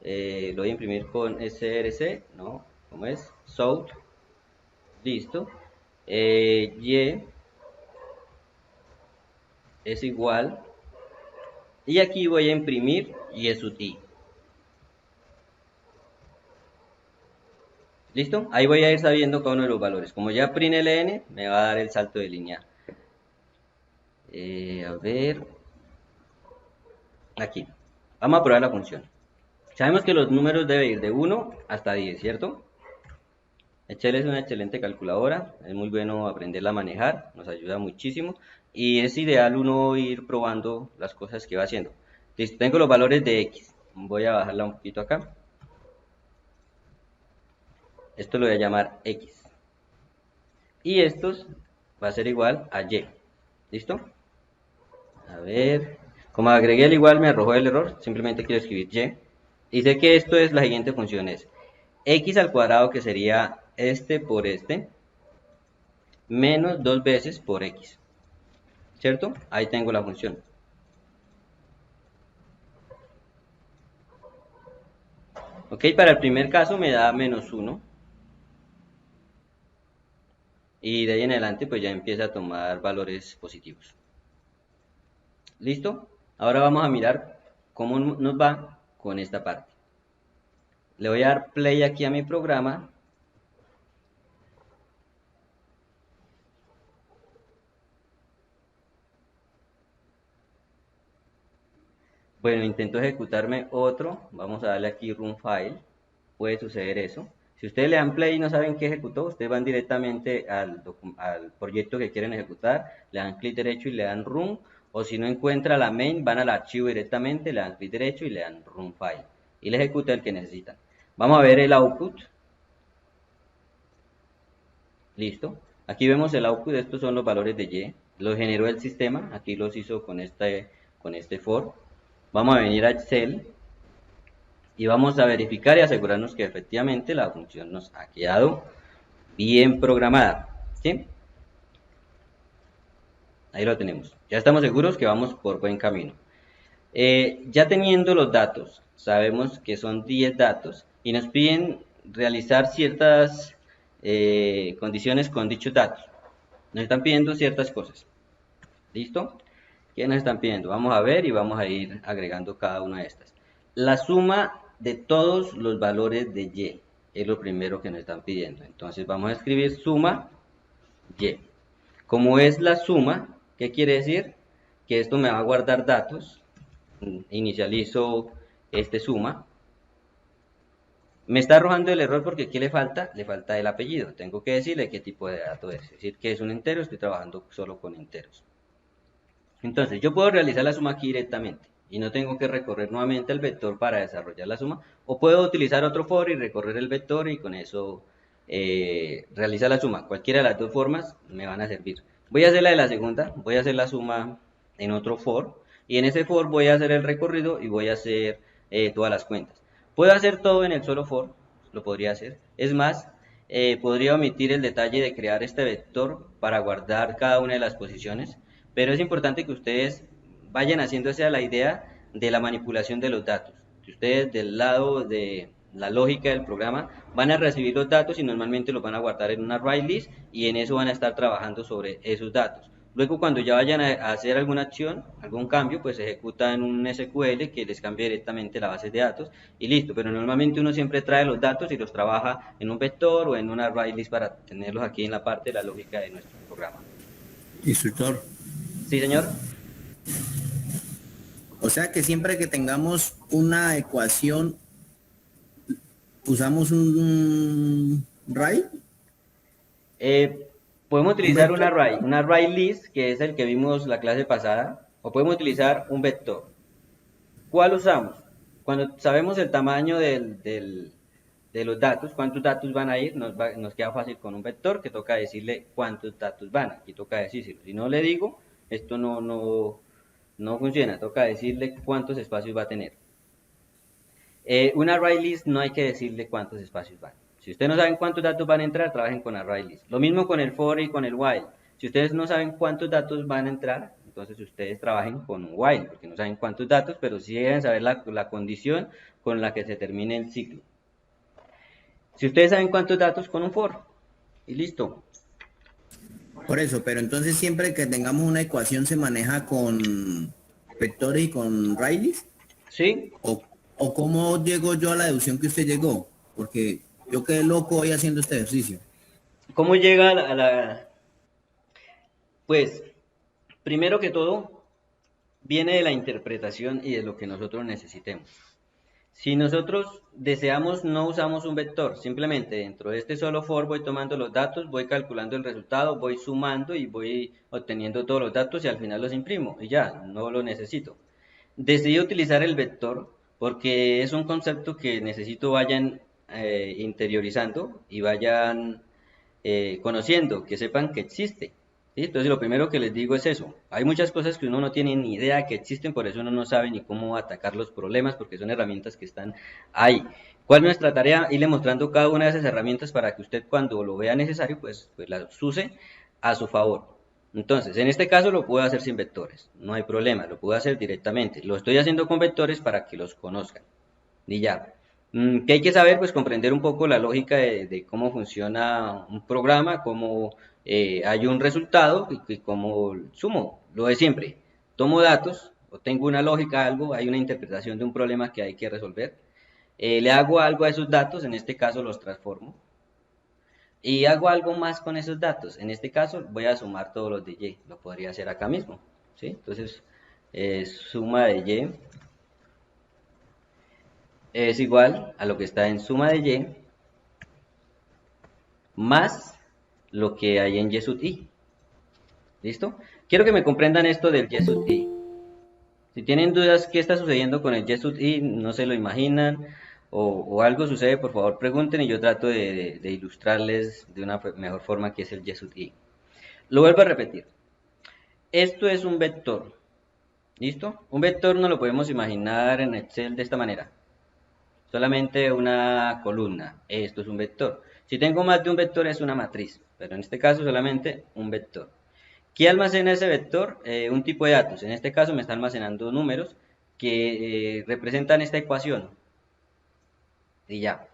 Lo voy a imprimir con src, ¿no? ¿Cómo es? South. Listo. Y es igual. Y aquí voy a imprimir y es uti. ¿Listo? Ahí voy a ir sabiendo cada uno de los valores. Como ya println, me va a dar el salto de línea. A ver. Aquí. Vamos a probar la función. Sabemos que los números deben ir de 1 hasta 10, ¿cierto? Excel es una excelente calculadora. Es muy bueno aprenderla a manejar. Nos ayuda muchísimo. Y es ideal uno ir probando las cosas que va haciendo. Listo, tengo los valores de X. Voy a bajarla un poquito acá. Esto lo voy a llamar X. Y estos va a ser igual a Y. ¿Listo? A ver. Como agregué el igual me arrojó el error. Simplemente quiero escribir Y. Y sé que esto es la siguiente función. Es X al cuadrado, que sería este por este, menos 2 veces por X. ¿Cierto? Ahí tengo la función. Ok, para el primer caso me da menos 1. Y de ahí en adelante pues ya empieza a tomar valores positivos. ¿Listo? Ahora vamos a mirar cómo nos va con esta parte. Le voy a dar play aquí a mi programa. Bueno, intento ejecutarme otro, vamos a darle aquí run file, puede suceder eso. Si ustedes le dan play y no saben qué ejecutó, ustedes van directamente al proyecto que quieren ejecutar, le dan clic derecho y le dan run, o si no encuentra la main, van al archivo directamente, le dan clic derecho y le dan run file, y le ejecuta el que necesitan. Vamos a ver el output. Listo. Aquí vemos el output, estos son los valores de Y, los generó el sistema, aquí los hizo con este for. Vamos a venir a Excel y vamos a verificar y asegurarnos que efectivamente la función nos ha quedado bien programada. ¿Sí? Ahí lo tenemos. Ya estamos seguros que vamos por buen camino. Ya teniendo los datos, sabemos que son 10 datos y nos piden realizar ciertas condiciones con dichos datos. Nos están pidiendo ciertas cosas. ¿Listo? ¿Qué nos están pidiendo? Vamos a ver y vamos a ir agregando cada una de estas. La suma de todos los valores de Y es lo primero que nos están pidiendo. Entonces vamos a escribir suma Y. Como es la suma, ¿qué quiere decir? Que esto me va a guardar datos. Inicializo este suma. Me está arrojando el error porque ¿qué le falta? Le falta el apellido. Tengo que decirle qué tipo de dato es. Es decir, que es un entero, estoy trabajando solo con enteros. Entonces, yo puedo realizar la suma aquí directamente y no tengo que recorrer nuevamente el vector para desarrollar la suma, o puedo utilizar otro for y recorrer el vector y con eso realizar la suma. Cualquiera de las dos formas me van a servir. Voy a hacer la de la segunda, voy a hacer la suma en otro for y en ese for voy a hacer el recorrido y voy a hacer todas las cuentas. Puedo hacer todo en el solo for, lo podría hacer. Es más, podría omitir el detalle de crear este vector para guardar cada una de las posiciones, pero es importante que ustedes vayan haciéndose a la idea de la manipulación de los datos. Que ustedes del lado de la lógica del programa van a recibir los datos y normalmente los van a guardar en una array list y en eso van a estar trabajando sobre esos datos. Luego cuando ya vayan a hacer alguna acción, algún cambio, pues se ejecuta en un SQL que les cambie directamente la base de datos y listo. Pero normalmente uno siempre trae los datos y los trabaja en un vector o en una array list para tenerlos aquí en la parte de la lógica de nuestro programa. Instructor. Sí, señor. O sea que siempre que tengamos una ecuación, usamos un array. Podemos utilizar un array list, que es el que vimos la clase pasada, o podemos utilizar un vector. ¿Cuál usamos? Cuando sabemos el tamaño de los datos, cuántos datos van a ir, nos queda fácil con un vector que toca decirle cuántos datos van. Aquí toca decirlo. Si no le digo, esto no funciona. Toca decirle cuántos espacios va a tener. Un array list no hay que decirle cuántos espacios van. Si ustedes no saben cuántos datos van a entrar, trabajen con array list. Lo mismo con el for y con el while. Si ustedes no saben cuántos datos van a entrar, entonces ustedes trabajen con un while, porque no saben cuántos datos, pero sí deben saber la condición con la que se termine el ciclo. Si ustedes saben cuántos datos, con un for. Y listo. Por eso, pero entonces siempre que tengamos una ecuación se maneja con vectores y con array list. ¿Sí? ¿O cómo llego yo a la deducción que usted llegó? Porque yo quedé loco hoy haciendo este ejercicio. ¿Cómo llega a la...? Pues, primero que todo, viene de la interpretación y de lo que nosotros necesitemos. Si nosotros deseamos, no usamos un vector, simplemente dentro de este solo for voy tomando los datos, voy calculando el resultado, voy sumando y voy obteniendo todos los datos y al final los imprimo y ya, no lo necesito. Decidí utilizar el vector porque es un concepto que necesito vayan interiorizando y vayan conociendo, que sepan que existe. ¿Sí? Entonces lo primero que les digo es eso. Hay muchas cosas que uno no tiene ni idea que existen, por eso uno no sabe ni cómo atacar los problemas, porque son herramientas que están ahí. ¿Cuál es nuestra tarea? Irle mostrando cada una de esas herramientas para que usted cuando lo vea necesario, pues las use a su favor. Entonces, en este caso lo puedo hacer sin vectores, no hay problema, lo puedo hacer directamente. Lo estoy haciendo con vectores para que los conozcan. Y ya. ¿Qué hay que saber? Pues comprender un poco la lógica de cómo funciona un programa, cómo hay un resultado y cómo sumo. Lo de siempre. Tomo datos, o tengo una lógica, algo, hay una interpretación de un problema que hay que resolver. Le hago algo a esos datos, en este caso los transformo. Y hago algo más con esos datos. En este caso voy a sumar todos los de Y. Lo podría hacer acá mismo. ¿Sí? Entonces, suma de Y. es igual a lo que está en suma de y más lo que hay en y sub i. ¿Listo? Quiero que me comprendan esto del y sub i. Si tienen dudas qué está sucediendo con el y sub i, no se lo imaginan o algo sucede, por favor pregunten y yo trato de ilustrarles de una mejor forma qué es el y sub i. Lo vuelvo a repetir. Esto es un vector. ¿Listo? Un vector no lo podemos imaginar en Excel de esta manera. Solamente una columna. Esto es un vector. Si tengo más de un vector es una matriz, pero en este caso solamente un vector. ¿Qué almacena ese vector? Un tipo de datos. En este caso me está almacenando números que representan esta ecuación. Y ya.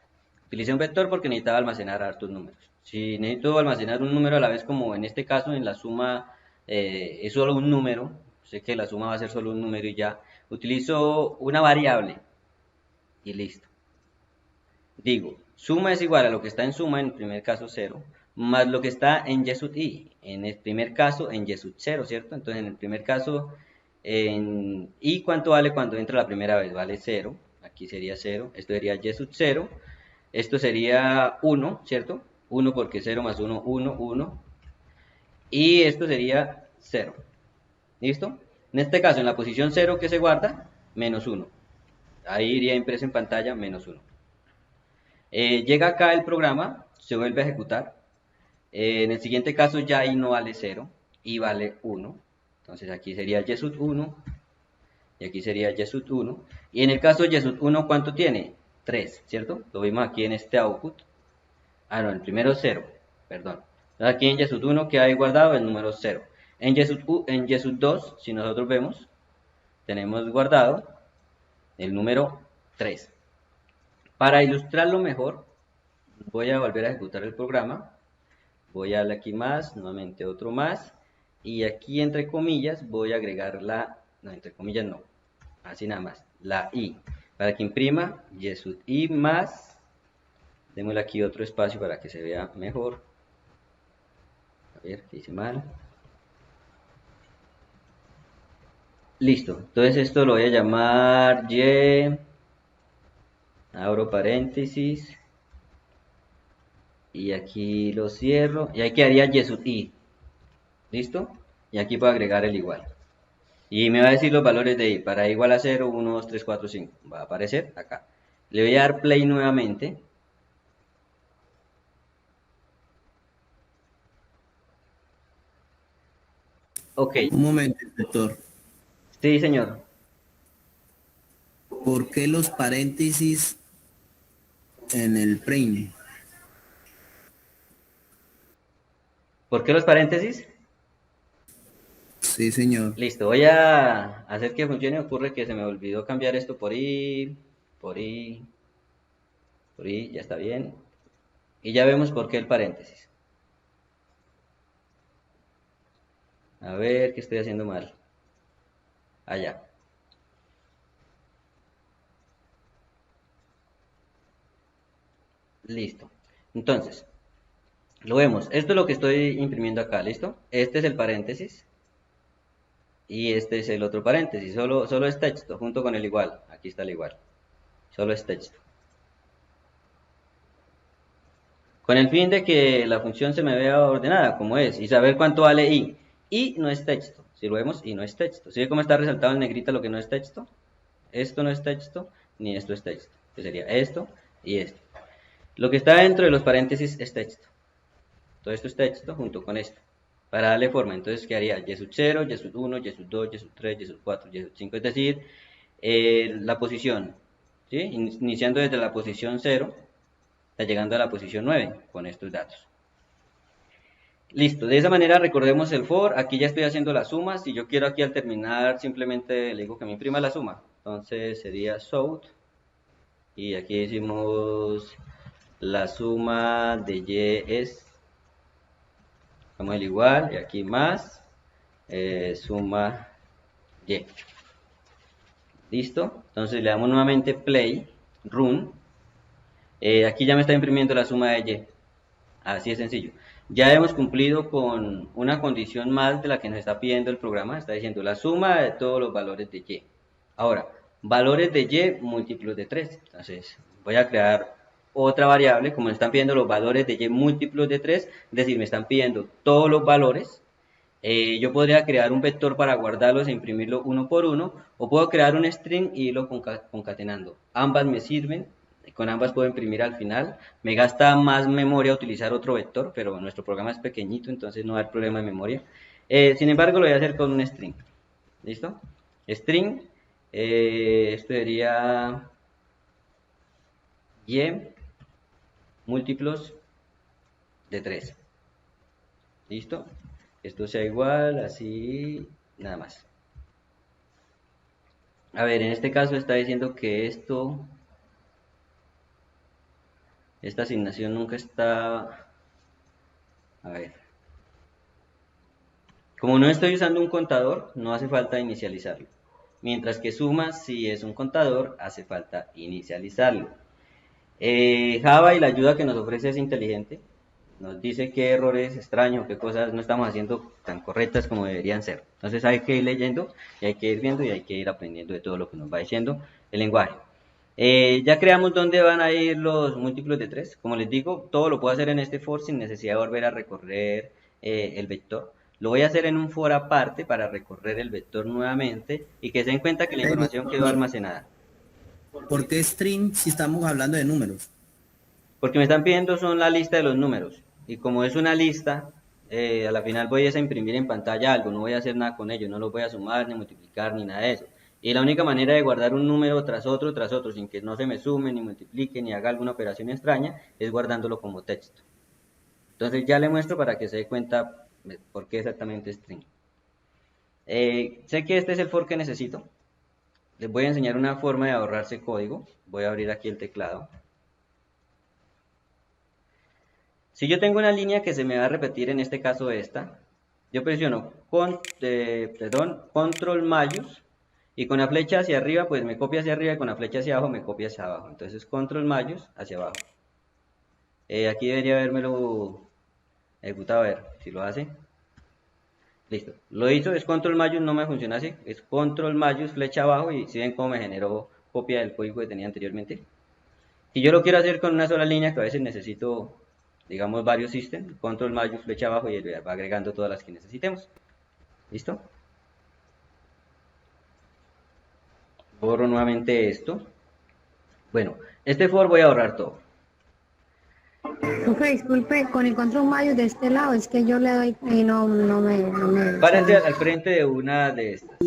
Utilicé un vector porque necesitaba almacenar hartos números. Si necesito almacenar un número a la vez, como en este caso en la suma es solo un número, sé que la suma va a ser solo un número y ya, utilizo una variable y listo. Digo, suma es igual a lo que está en suma, en el primer caso 0, más lo que está en y sub i, en el primer caso en y sub 0, ¿cierto? Entonces en el primer caso, en i, ¿cuánto vale cuando entra la primera vez? Vale 0, aquí sería 0, esto sería y sub 0, esto sería 1, ¿cierto? 1 porque 0 más 1, 1, 1, y esto sería 0, ¿listo? En este caso, en la posición 0 que se guarda, menos 1, ahí iría impreso en pantalla menos 1. Llega acá el programa, se vuelve a ejecutar. En el siguiente caso ya i no vale 0, y vale 1. Entonces aquí sería y sub 1, y aquí sería y sub 1. Y en el caso y sub 1, ¿cuánto tiene? 3, ¿cierto? Lo vimos aquí en este output. Ah, no, el primero 0, perdón. Entonces aquí en y sub 1 que hay guardado el número 0. En y sub 2, si nosotros vemos, tenemos guardado el número 3. Para ilustrarlo mejor, voy a volver a ejecutar el programa. Voy a darle aquí más, nuevamente otro más. Y aquí entre comillas voy a agregar no, entre comillas no, así nada más, la i. Para que imprima y sub i más, démosle aquí otro espacio para que se vea mejor. A ver, que hice mal. Listo, entonces esto lo voy a llamar y, abro paréntesis, y aquí lo cierro, y ahí quedaría y sub i, ¿listo? Y aquí puedo agregar el igual. Y me va a decir los valores de i, para i igual a 0, 1, 2, 3, 4, 5, va a aparecer acá. Le voy a dar play nuevamente. Ok, Un momento, doctor. sí señor. ¿Por qué los paréntesis en el print? ¿Por qué los paréntesis? Sí, señor. Listo, voy a hacer que funcione. Ocurre que se me olvidó cambiar esto por i, por i, por i, ya está bien. Y ya vemos por qué el paréntesis. A ver, ¿qué estoy haciendo mal? Allá. Listo. Entonces, lo vemos. Esto es lo que estoy imprimiendo acá, ¿listo? Este es el paréntesis. Y este es el otro paréntesis. Solo es texto, junto con el igual. Aquí está el igual. Solo es texto. Con el fin de que la función se me vea ordenada, como es, y saber cuánto vale i. I no es texto. Si lo vemos, i no es texto. ¿Sí ve cómo está resaltado en negrita lo que no es texto? Esto no es texto, ni esto es texto. Que sería esto y esto. Lo que está dentro de los paréntesis es texto. Todo esto es texto junto con esto. Para darle forma, entonces quedaría y sub 0, y sub 1, y sub 2, y sub 3, y sub 4, y sub 5. Es decir, la posición, ¿sí? Iniciando desde la posición 0, está llegando a la posición 9 con estos datos. Listo, de esa manera recordemos el for. Aquí ya estoy haciendo las sumas. Si yo quiero aquí al terminar, simplemente le digo que me imprima la suma. Entonces sería south. Y aquí decimos la suma de y es, como el igual, y aquí más, suma y. Listo, entonces le damos nuevamente play, run. Aquí ya me está imprimiendo la suma de y. Así es sencillo. Ya hemos cumplido con una condición más de la que nos está pidiendo el programa. Está diciendo la suma de todos los valores de y. Ahora, valores de y múltiplos de 3. Entonces, voy a crear otra variable, como me están pidiendo los valores de y múltiplos de 3, es decir, me están pidiendo todos los valores. Yo podría crear un vector para guardarlos e imprimirlo uno por uno, o puedo crear un string y irlo concatenando. Ambas me sirven, con ambas puedo imprimir al final. Me gasta más memoria utilizar otro vector, pero nuestro programa es pequeñito, entonces no va a haber problema de memoria. Sin embargo, lo voy a hacer con un string. ¿Listo? String, esto sería y múltiplos de 3. ¿Listo? Esto sea igual, así, nada más. A ver, en este caso está diciendo que esta asignación nunca está... A ver. Como no estoy usando un contador, no hace falta inicializarlo. Mientras que suma, si es un contador, hace falta inicializarlo. Java y la ayuda que nos ofrece es inteligente. Nos dice qué errores extraños, qué cosas no estamos haciendo tan correctas como deberían ser. Entonces hay que ir leyendo y hay que ir viendo y hay que ir aprendiendo de todo lo que nos va diciendo el lenguaje. Ya creamos dónde van a ir los múltiplos de 3. Como les digo, todo lo puedo hacer en este for sin necesidad de volver a recorrer el vector. Lo voy a hacer en un for aparte para recorrer el vector nuevamente y que se den cuenta que la Pero, información quedó almacenada. ¿por qué string si estamos hablando de números? Porque me están pidiendo son la lista de los números. Y como es una lista, a la final voy a imprimir en pantalla algo, no voy a hacer nada con ello, no lo voy a sumar, ni multiplicar, ni nada de eso. Y la única manera de guardar un número tras otro, sin que no se me sume, ni multiplique, ni haga alguna operación extraña, es guardándolo como texto. Entonces ya le muestro para que se dé cuenta por qué exactamente string. Sé que este es el for que necesito. Les voy a enseñar una forma de ahorrarse código. Voy a abrir aquí el teclado. Si yo tengo una línea que se me va a repetir, en este caso esta, yo presiono control mayús y con la flecha hacia arriba pues me copia hacia arriba y con la flecha hacia abajo me copia hacia abajo. Entonces control mayús hacia abajo. Aquí debería habérmelo ejecutado, a ver si lo hace. Listo. Lo hizo, es control mayús, no me funciona así. Es control mayús, flecha abajo y si ven cómo me generó copia del código que tenía anteriormente. Si yo lo quiero hacer con una sola línea, que a veces necesito, digamos, varios systems, control mayús, flecha abajo y va agregando todas las que necesitemos. ¿Listo? Borro nuevamente esto. Bueno, este for voy a ahorrar todo. Profe, disculpe, con el control mayo de este lado, es que yo le doy y no me Párense sale. al frente de una de estas.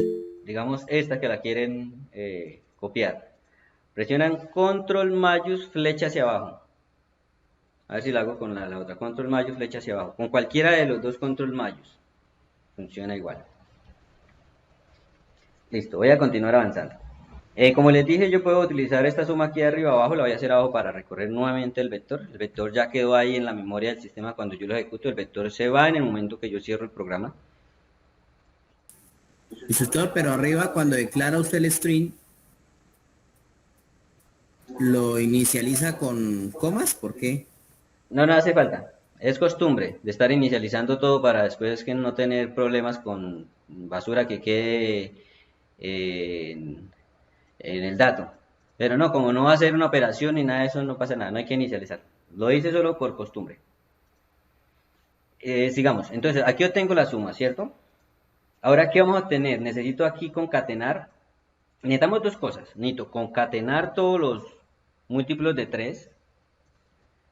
Digamos, esta que la quieren copiar. Presionan control mayús, flecha hacia abajo. A ver si la hago con la otra. Control mayús, flecha hacia abajo. Con cualquiera de los dos control mayús. Funciona igual. Listo, voy a continuar avanzando. Como les dije, yo puedo utilizar esta suma aquí arriba abajo, la voy a hacer abajo para recorrer nuevamente el vector. El vector ya quedó ahí en la memoria del sistema cuando yo lo ejecuto. El vector se va en el momento que yo cierro el programa. Instructor, pero arriba cuando declara usted el string, ¿lo inicializa con comas? ¿Por qué? No, no hace falta. Es costumbre de estar inicializando todo para después que no tener problemas con basura que quede en el dato. Pero no, como no va a ser una operación ni nada de eso, no pasa nada, no hay que inicializar. Lo hice solo por costumbre. Sigamos, entonces aquí obtengo la suma, ¿cierto? Ahora, ¿qué vamos a obtener? Necesito aquí concatenar, necesitamos dos cosas. Necesito concatenar todos los múltiplos de 3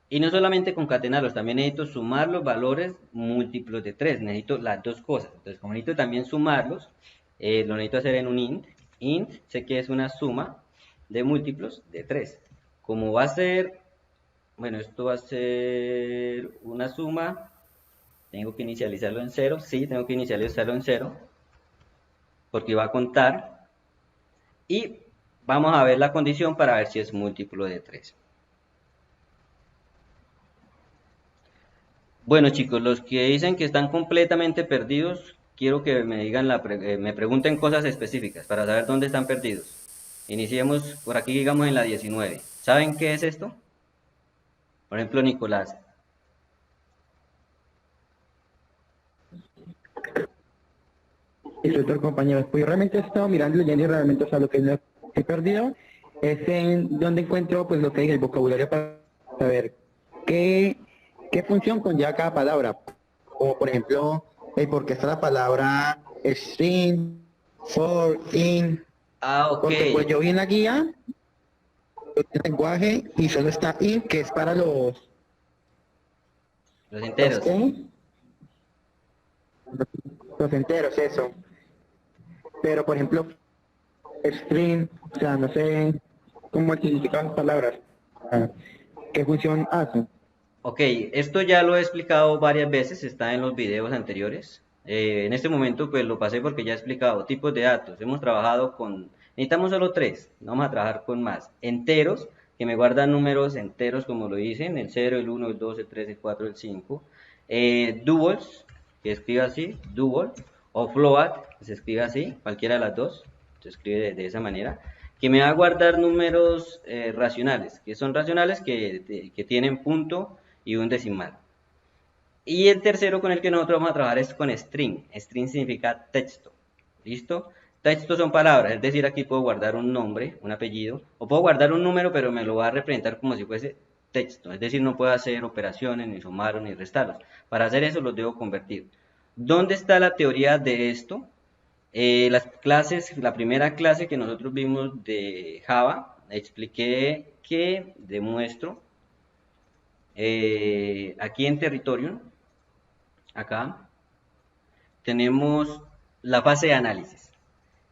y no solamente concatenarlos, también necesito sumar los valores múltiplos de 3. Necesito las dos cosas. Entonces, como necesito también sumarlos, lo necesito hacer en un int. Int sé que es una suma de múltiplos de 3. Como va a ser, bueno, esto va a ser una suma, tengo que inicializarlo en 0. Sí, tengo que inicializarlo en 0 porque va a contar. Y vamos a ver la condición para ver si es múltiplo de 3. Bueno, chicos, los que dicen que están completamente perdidos, quiero que me digan me pregunten cosas específicas para saber dónde están perdidos. Iniciemos por aquí, digamos en la 19. ¿Saben qué es esto? Por ejemplo, Nicolás. Instructor, compañeros, pues yo realmente he estado mirando, leyendo y realmente, o sea, lo que es estoy perdido es en donde encuentro pues lo que es el vocabulario para saber qué, qué función conlleva cada palabra. Como por ejemplo, el por qué está la palabra string, for, in, Ah, ok, porque pues yo vi en la guía el lenguaje y solo está in, que es para los los, enteros. ¿qué? Los enteros, eso. Pero por ejemplo, string, o sea, no sé cómo significan las palabras, ah, qué función hacen. Ok, esto ya lo he explicado varias veces, está en los videos anteriores. En este momento pues lo pasé porque ya he explicado tipos de datos. Hemos trabajado con, necesitamos solo tres, no vamos a trabajar con más. Enteros, que me guardan números enteros como lo dicen, el 0, el 1, el 2, el 3, el 4, el 5. Doubles, que escribe así, double, o float, que se escribe así, cualquiera de las dos, se escribe de esa manera, que me va a guardar números racionales, que son racionales que tienen punto y un decimal. Y el tercero con el que nosotros vamos a trabajar es con string. String significa texto. ¿Listo? Texto son palabras, es decir, aquí puedo guardar un nombre, un apellido, o puedo guardar un número, pero me lo va a representar como si fuese texto. Es decir, no puedo hacer operaciones, ni sumarlos, ni restarlos. Para hacer eso los debo convertir. ¿Dónde está la teoría de esto? Las clases, la primera clase que nosotros vimos de Java, expliqué que demuestro aquí en Territorium, acá, tenemos la fase de análisis.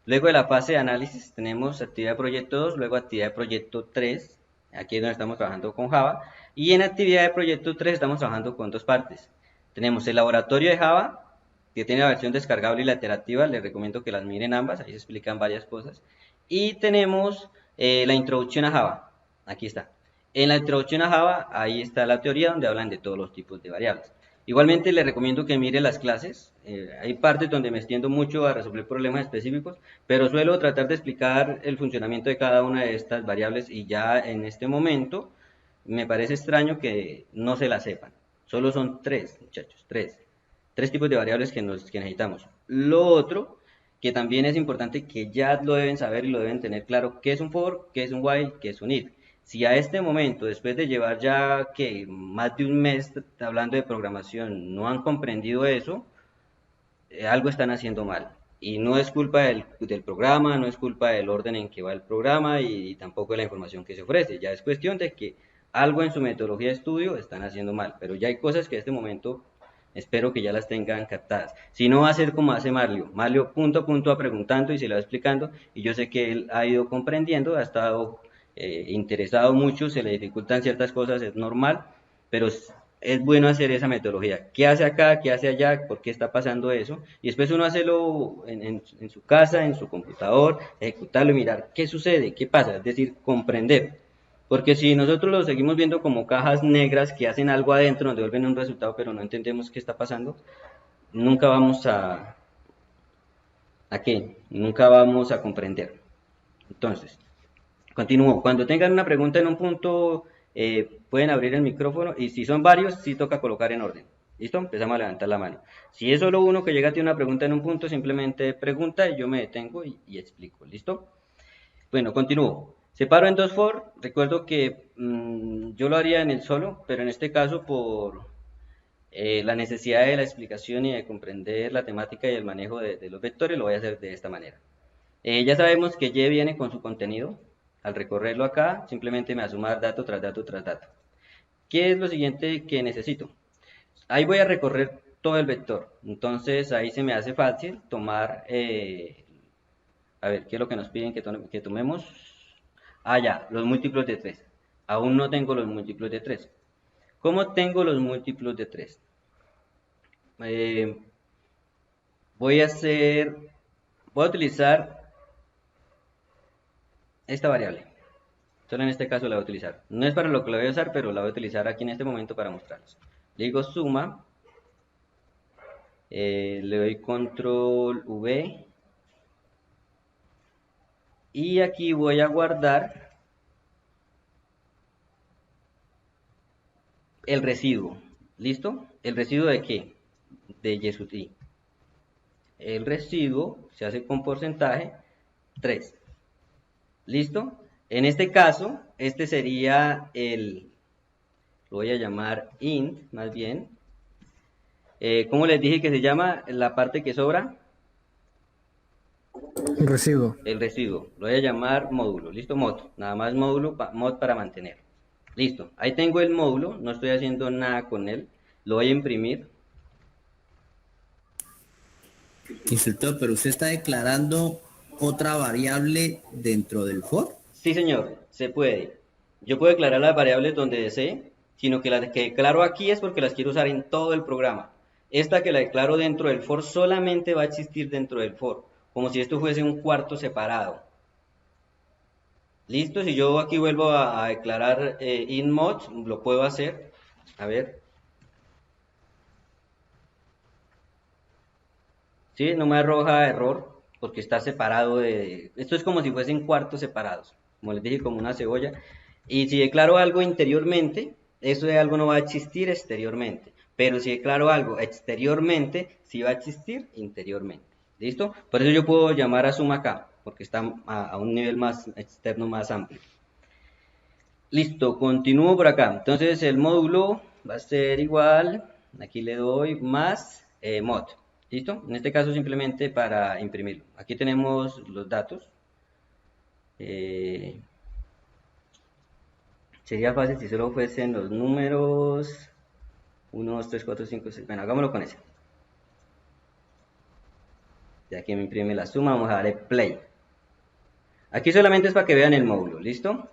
Luego de la fase de análisis tenemos actividad de proyecto 2, luego actividad de proyecto 3, aquí es donde estamos trabajando con Java, y en actividad de proyecto 3 estamos trabajando con dos partes. Tenemos el laboratorio de Java, que tiene la versión descargable y la interactiva, les recomiendo que las miren ambas, ahí se explican varias cosas. Y tenemos la introducción a Java, aquí está. En la introducción a Java, ahí está la teoría donde hablan de todos los tipos de variables. Igualmente les recomiendo que mire las clases, hay partes donde me extiendo mucho a resolver problemas específicos, pero suelo tratar de explicar el funcionamiento de cada una de estas variables y ya en este momento me parece extraño que no se la sepan. Solo son tres, muchachos, tres tipos de variables que necesitamos. Lo otro, que también es importante que ya lo deben saber y lo deben tener claro, qué es un for, qué es un while, qué es un if. Si a este momento, después de llevar ya que más de un mes hablando de programación, no han comprendido eso, algo están haciendo mal. Y no es culpa del programa, no es culpa del orden en que va el programa y tampoco de la información que se ofrece. Ya es cuestión de que algo en su metodología de estudio están haciendo mal. Pero ya hay cosas que en este momento espero que ya las tengan captadas. Si no, va a ser como hace Marlio. Marlio punto a punto va preguntando y se lo va explicando. Y yo sé que él ha ido comprendiendo, ha estado interesado mucho, se le dificultan ciertas cosas, es normal, pero es bueno hacer esa metodología. ¿Qué hace acá? ¿Qué hace allá? ¿Por qué está pasando eso? Y después uno hacerlo en su casa, en su computador, ejecutarlo y mirar qué sucede, qué pasa, es decir, comprender. Porque si nosotros lo seguimos viendo como cajas negras que hacen algo adentro, nos devuelven un resultado, pero no entendemos qué está pasando, nunca vamos ¿a qué? Nunca vamos a comprender. Entonces, continúo. Cuando tengan una pregunta en un punto, pueden abrir el micrófono y si son varios, sí toca colocar en orden. ¿Listo? Empezamos a levantar la mano. Si es solo uno que llega a tener una pregunta en un punto, simplemente pregunta y yo me detengo y explico. ¿Listo? Bueno, continúo. Separo en dos for. Recuerdo que yo lo haría en el solo, pero en este caso por la necesidad de la explicación y de comprender la temática y el manejo de los vectores, lo voy a hacer de esta manera. Ya sabemos que Y viene con su contenido. Al recorrerlo acá, simplemente me va a sumar dato tras dato tras dato. ¿Qué es lo siguiente que necesito? Ahí voy a recorrer todo el vector. Entonces ahí se me hace fácil tomar, a ver, ¿qué es lo que nos piden que tomemos? Ah, ya, los múltiplos de 3. Aún no tengo los múltiplos de 3. ¿Cómo tengo los múltiplos de 3? Voy a utilizar esta variable. Solo en este caso la voy a utilizar. No es para lo que la voy a usar, pero la voy a utilizar aquí en este momento para mostrarles. Le digo suma, le doy control V y aquí voy a guardar el residuo. ¿Listo? ¿El residuo de qué? De Y sub I. El residuo se hace con porcentaje 3. ¿Listo? En este caso, este sería lo voy a llamar int, más bien. ¿Cómo les dije que se llama la parte que sobra? Residuo. El residuo. Lo voy a llamar módulo. ¿Listo? Mod. Nada más módulo, mod para mantener. Listo. Ahí tengo el módulo. No estoy haciendo nada con él. Lo voy a imprimir. Instructor, pero usted está declarando otra variable dentro del for. Sí, señor. Se puede. Yo puedo declarar las variables donde desee, sino que las que declaro aquí es porque las quiero usar en todo el programa. Esta que la declaro dentro del for solamente va a existir dentro del for, como si esto fuese un cuarto separado. Listo, si yo aquí vuelvo a declarar inMod, lo puedo hacer. A ver. ¿Sí? No me arroja error porque está separado de... Esto es como si fuesen cuartos separados, como les dije, como una cebolla. Y si declaro algo interiormente, eso de algo no va a existir exteriormente. Pero si declaro algo exteriormente, sí va a existir interiormente. ¿Listo? Por eso yo puedo llamar a suma acá, porque está a un nivel más externo, más amplio. Listo, continúo por acá. Entonces el módulo va a ser igual, aquí le doy más mod. ¿Listo? En este caso simplemente para imprimirlo. Aquí tenemos los datos. Sería fácil si solo fuesen los números 1, 2, 3, 4, 5, 6. Bueno, hagámoslo con ese. Ya que me imprime la suma, vamos a darle play. Aquí solamente es para que vean el módulo, ¿listo?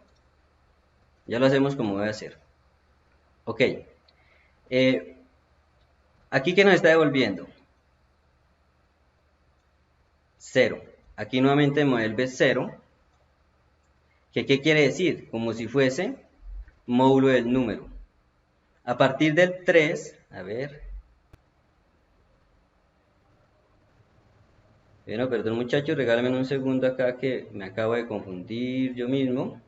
Ya lo hacemos como debe ser. Ok. Aquí que nos está devolviendo 0. Aquí nuevamente me devuelve 0. ¿Qué quiere decir? Como si fuese módulo del número. A partir del 3, a ver. Bueno, perdón muchachos, regálenme un segundo acá que me acabo de confundir yo mismo.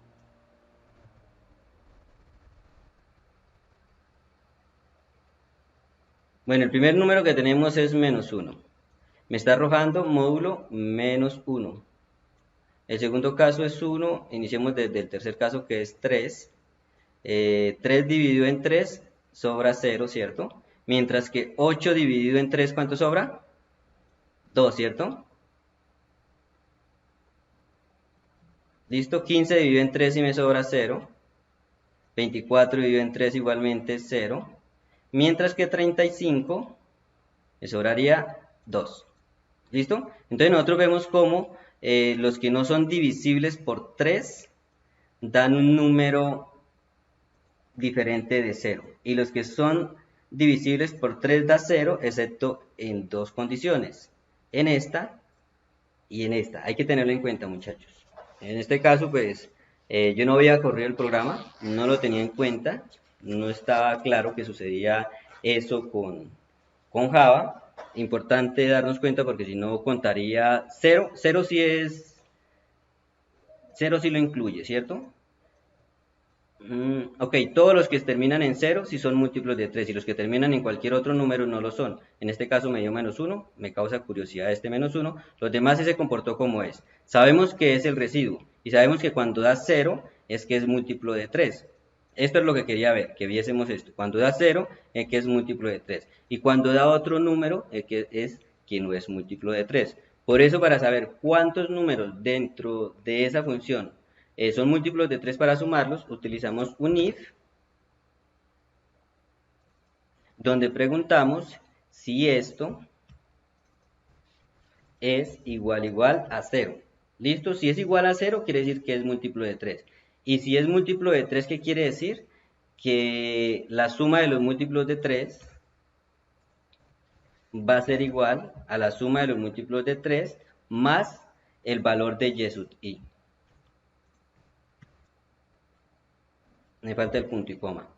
Bueno, el primer número que tenemos es menos 1. Me está arrojando módulo menos 1. El segundo caso es 1. Iniciemos desde el tercer caso que es 3. 3 dividido en 3 sobra 0, ¿cierto? Mientras que 8 dividido en 3, ¿cuánto sobra? 2, ¿cierto? ¿Listo? 15 dividido en 3 y me sobra 0. 24 dividido en 3 igualmente 0. Mientras que 35 me sobraría 2. ¿Listo? Entonces nosotros vemos cómo los que no son divisibles por 3 dan un número diferente de 0. Y los que son divisibles por 3 da 0, excepto en dos condiciones. En esta y en esta. Hay que tenerlo en cuenta, muchachos. En este caso, pues, yo no había corrido el programa, no lo tenía en cuenta. No estaba claro que sucedía eso con Java. Importante darnos cuenta porque si no contaría 0. 0 sí es... 0 sí lo incluye, ¿cierto? Ok, todos los que terminan en 0 sí son múltiplos de 3 y los que terminan en cualquier otro número no lo son. En este caso me dio menos 1, me causa curiosidad este menos 1. Los demás sí se comportó como es. Sabemos que es el residuo y sabemos que cuando da 0 es que es múltiplo de 3. Esto es lo que quería ver, que viésemos esto. Cuando da 0 es que es múltiplo de 3 y cuando da otro número es que no es múltiplo de 3. Por eso, para saber cuántos números dentro de esa función son múltiplos de 3 para sumarlos, utilizamos un if, donde preguntamos si esto es igual a 0. ¿Listo? Si es igual a 0, quiere decir que es múltiplo de 3. Y si es múltiplo de 3, ¿qué quiere decir? Que la suma de los múltiplos de 3 va a ser igual a la suma de los múltiplos de 3 más el valor de y sub i. Me falta el punto y coma.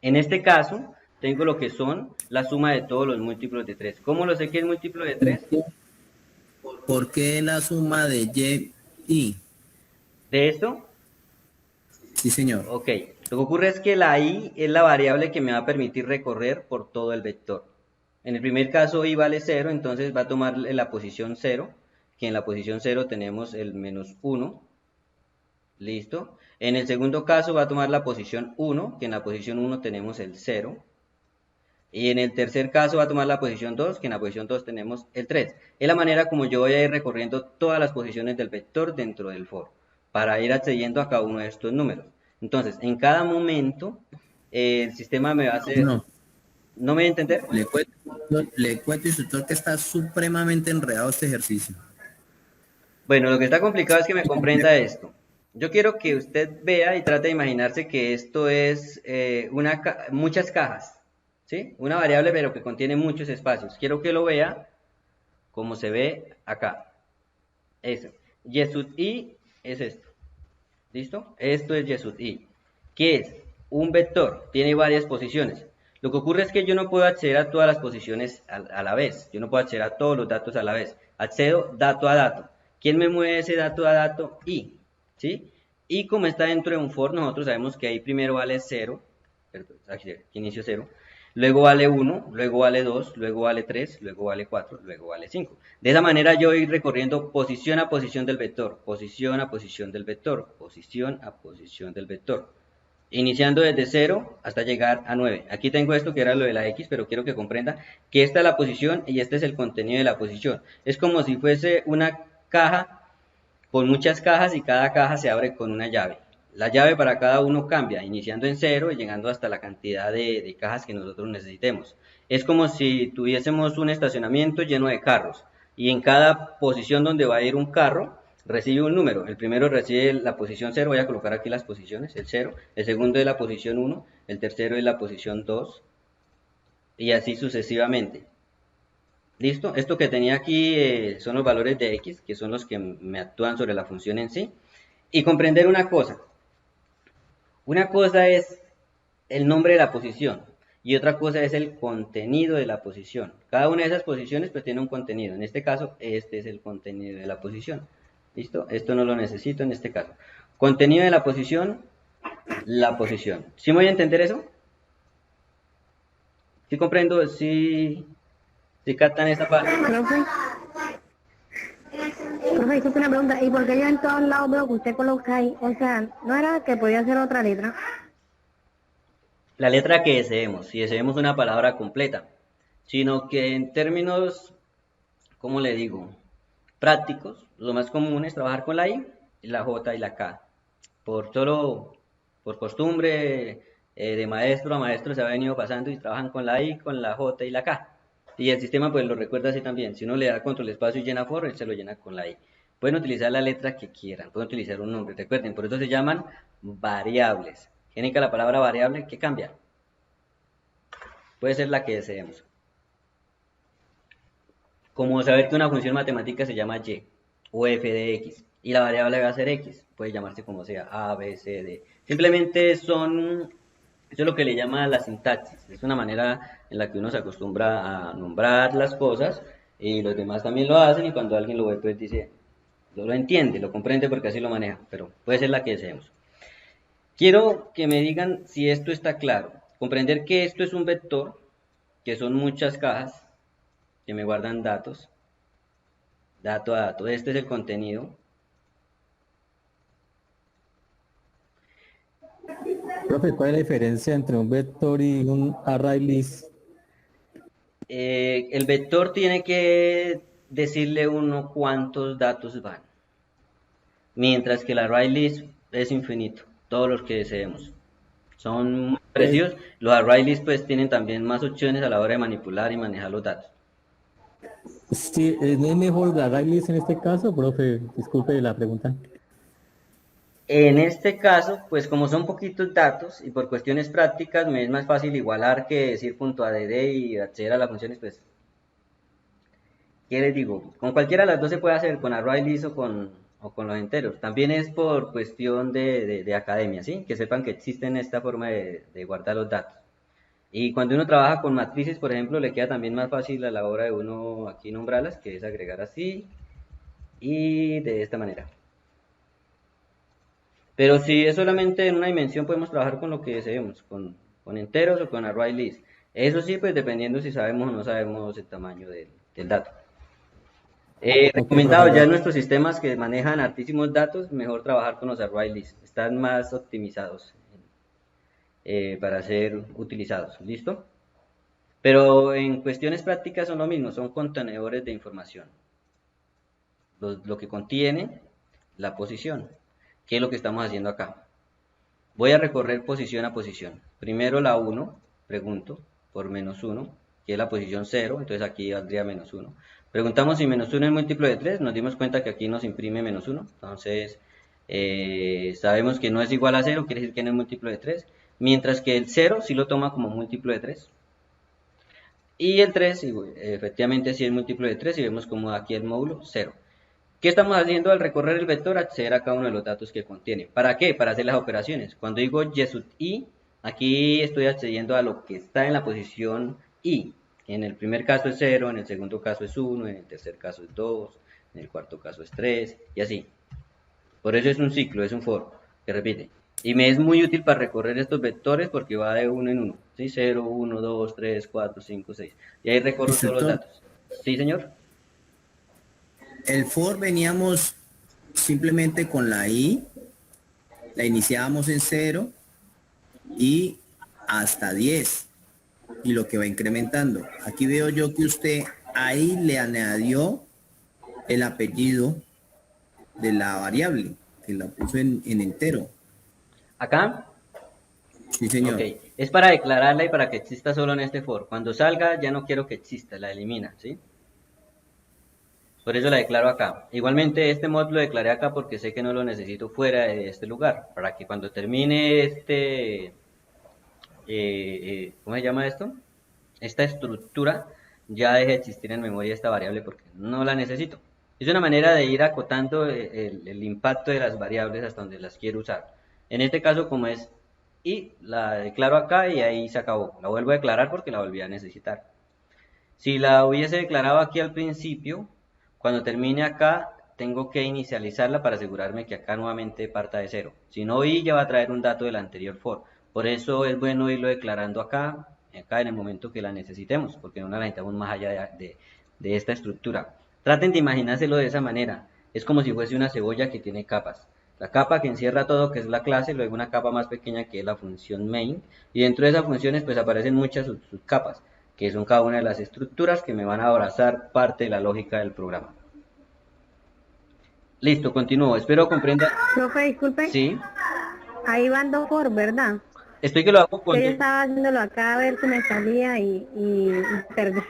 En este caso, tengo lo que son la suma de todos los múltiplos de 3. ¿Cómo lo sé que es múltiplo de 3? ¿Por qué la suma de y? ¿De esto? Sí, señor. Ok. Lo que ocurre es que la i es la variable que me va a permitir recorrer por todo el vector. En el primer caso i vale 0, entonces va a tomar la posición 0, que en la posición 0 tenemos el menos 1. Listo. En el segundo caso va a tomar la posición 1, que en la posición 1 tenemos el 0. Y en el tercer caso va a tomar la posición 2, que en la posición 2 tenemos el 3. Es la manera como yo voy a ir recorriendo todas las posiciones del vector dentro del for, para ir accediendo a cada uno de estos números. Entonces, en cada momento, el sistema me va a hacer... No, ¿No me voy a entender? le cuento, instructor, que está supremamente enredado este ejercicio. Bueno, lo que está complicado es que me comprenda esto. Yo quiero que usted vea y trate de imaginarse que esto es muchas cajas, ¿sí? Una variable pero que contiene muchos espacios. Quiero que lo vea como se ve acá. Eso. Yesud i es esto. ¿Listo? Esto es Yesud i. ¿Qué es? Un vector. Tiene varias posiciones. Lo que ocurre es que yo no puedo acceder a todas las posiciones a la vez. Yo no puedo acceder a todos los datos a la vez. Accedo dato a dato. ¿Quién me mueve ese dato a dato? I. ¿Sí? Y como está dentro de un for, nosotros sabemos que ahí primero vale 0. Perdón, aquí inicio 0. Luego vale 1, luego vale 2, luego vale 3, luego vale 4, luego vale 5. De esa manera yo voy recorriendo posición a posición del vector, posición a posición del vector, posición a posición del vector. Iniciando desde 0 hasta llegar a 9. Aquí tengo esto que era lo de la X, pero quiero que comprenda que esta es la posición y este es el contenido de la posición. Es como si fuese una caja con muchas cajas y cada caja se abre con una llave. La llave para cada uno cambia, iniciando en 0 y llegando hasta la cantidad de cajas que nosotros necesitemos. Es como si tuviésemos un estacionamiento lleno de carros y en cada posición donde va a ir un carro recibe un número. El primero recibe la posición 0, voy a colocar aquí las posiciones, el 0. El segundo es la posición 1, el tercero es la posición 2 y así sucesivamente. ¿Listo? Esto que tenía aquí son los valores de X, que son los que me actúan sobre la función en sí. Y comprender una cosa. Una cosa es el nombre de la posición y otra cosa es el contenido de la posición. Cada una de esas posiciones pues tiene un contenido. En este caso, este es el contenido de la posición. ¿Listo? Esto no lo necesito en este caso. Contenido de la posición, la posición. ¿Sí me voy a entender eso? ¿Sí comprendo? ¿Sí captan esta parte? Profe, disculpe una pregunta. ¿Y por qué yo en todos lados veo que usted coloca ahí? O sea, ¿no era que podía ser otra letra? La letra que deseemos, si deseemos una palabra completa, sino que en términos, ¿cómo le digo? Prácticos, lo más común es trabajar con la I, la J y la K. Por costumbre de maestro a maestro se ha venido pasando y trabajan con la I, con la J y la K. Y el sistema pues lo recuerda así también. Si uno le da control espacio y llena for, él se lo llena con la I. Pueden utilizar la letra que quieran, pueden utilizar un nombre. Recuerden, por eso se llaman variables. Tienen que la palabra variable, ¿qué cambia? Puede ser la que deseemos. Como saber que una función matemática se llama y o f de x y la variable va a ser x, puede llamarse como sea, a, b, c, d. Simplemente eso es lo que le llama la sintaxis. Es una manera en la que uno se acostumbra a nombrar las cosas y los demás también lo hacen y cuando alguien lo ve pues dice, lo entiende, lo comprende porque así lo maneja, pero puede ser la que deseemos. Quiero que me digan si esto está claro. Comprender que esto es un vector, que son muchas cajas que me guardan datos, dato a dato. Este es el contenido. Profe, ¿cuál es la diferencia entre un vector y un array list? El vector tiene que decirle uno cuántos datos van, mientras que el array list es infinito, todos los que deseemos. Son muy parecidos. Los array list pues tienen también más opciones a la hora de manipular y manejar los datos. Sí, ¿es mejor el array list en este caso, profe? Disculpe la pregunta. En este caso, pues como son poquitos datos y por cuestiones prácticas me es más fácil igualar que decir .add y acceder a las funciones, pues, ¿qué les digo? Con cualquiera de las dos se puede hacer, con array list o con los enteros. También es por cuestión de academia, ¿sí? Que sepan que existen esta forma de guardar los datos. Y cuando uno trabaja con matrices, por ejemplo, le queda también más fácil a la hora de uno aquí nombrarlas, que es agregar así y de esta manera. Pero si es solamente en una dimensión, podemos trabajar con lo que deseemos, con enteros o con array list. Eso sí, pues dependiendo si sabemos o no sabemos el tamaño del dato. Ok, Recomendado, ya en profesor. nuestros sistemas que manejan hartísimos datos, mejor trabajar con los array lists. Están más optimizados para ser utilizados. ¿Listo? Pero en cuestiones prácticas son lo mismo, son contenedores de información. Lo que contiene la posición. ¿Qué es lo que estamos haciendo acá? Voy a recorrer posición a posición. Primero la 1, pregunto, por -1, que es la posición 0, entonces aquí valdría -1. Preguntamos si -1 es múltiplo de 3, nos dimos cuenta que aquí nos imprime -1, entonces sabemos que no es igual a 0, quiere decir que no es múltiplo de 3, mientras que el 0 sí lo toma como múltiplo de 3. Y el 3, efectivamente sí es múltiplo de 3 y vemos como aquí el módulo 0. ¿Qué estamos haciendo al recorrer el vector? Acceder a cada uno de los datos que contiene. ¿Para qué? Para hacer las operaciones. Cuando digo y, aquí estoy accediendo a lo que está en la posición i. En el primer caso es 0, en el segundo caso es 1, en el tercer caso es 2, en el cuarto caso es 3, y así. Por eso es un ciclo, es un for, que repite. Y me es muy útil para recorrer estos vectores porque va de uno en uno. ¿Sí? 0, 1, 2, 3, 4, 5, 6. Y ahí recorro todos los Instructor, datos. ¿Sí, señor? el for veníamos simplemente con la i, la iniciábamos en 0 y hasta 10 y lo que va incrementando. Aquí veo yo que usted ahí le añadió el apellido de la variable, que la puso en entero. Acá. Sí, Ok, señor. es para declararla y para que exista solo en este for. Cuando salga ya no quiero que exista, la elimina, ¿sí? Por eso la declaro acá. Igualmente este mod lo declaré acá porque sé que no lo necesito fuera de este lugar. Para que cuando termine ¿cómo se llama esto? Esta estructura ya deje de existir en memoria esta variable porque no la necesito. Es una manera de ir acotando el impacto de las variables hasta donde las quiero usar. En este caso, como es y la declaro acá y ahí se acabó. La vuelvo a declarar porque la volví a necesitar. Si la hubiese declarado aquí al principio, cuando termine acá, tengo que inicializarla para asegurarme que acá nuevamente parta de cero. Si no, y ya va a traer un dato del anterior for. Por eso es bueno irlo declarando acá en el momento que la necesitemos, porque no la necesitamos más allá de esta estructura. Traten de imaginárselo de esa manera. Es como si fuese una cebolla que tiene capas. La capa que encierra todo, que es la clase, luego una capa más pequeña que es la función main, y dentro de esas funciones pues aparecen muchas subcapas, que son cada una de las estructuras que me van a abrazar parte de la lógica del programa. Listo, continúo. Espero comprenda. Profe, disculpe, Sí, ahí van dos for, ¿verdad? estoy que lo hago con Que yo estaba haciéndolo acá a ver si me salía y perdí.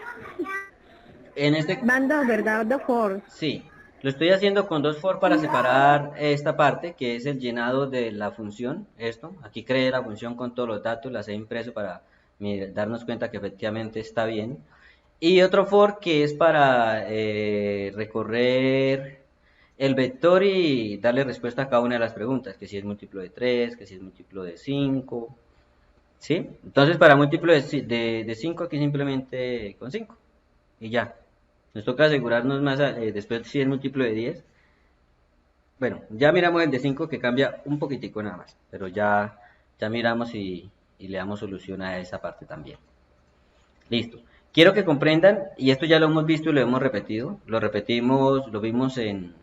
en este Van dos, ¿verdad? Dos for. sí, lo estoy haciendo con dos for para separar esta parte que es el llenado de la función, esto, aquí creé la función con todos los datos, las he impreso para darnos cuenta que efectivamente está bien, y otro for que es para recorrer el vector y darle respuesta a cada una de las preguntas, que si es múltiplo de 3, que si es múltiplo de 5, ¿sí? Entonces para múltiplo de 5 aquí simplemente con 5 y ya. Nos toca asegurarnos más después si es múltiplo de 10. Bueno, ya miramos el de 5 que cambia un poquitico nada más, pero ya miramos y le damos solución a esa parte también. Listo. Quiero que comprendan, y esto ya lo hemos visto y lo hemos repetido, lo repetimos, lo vimos en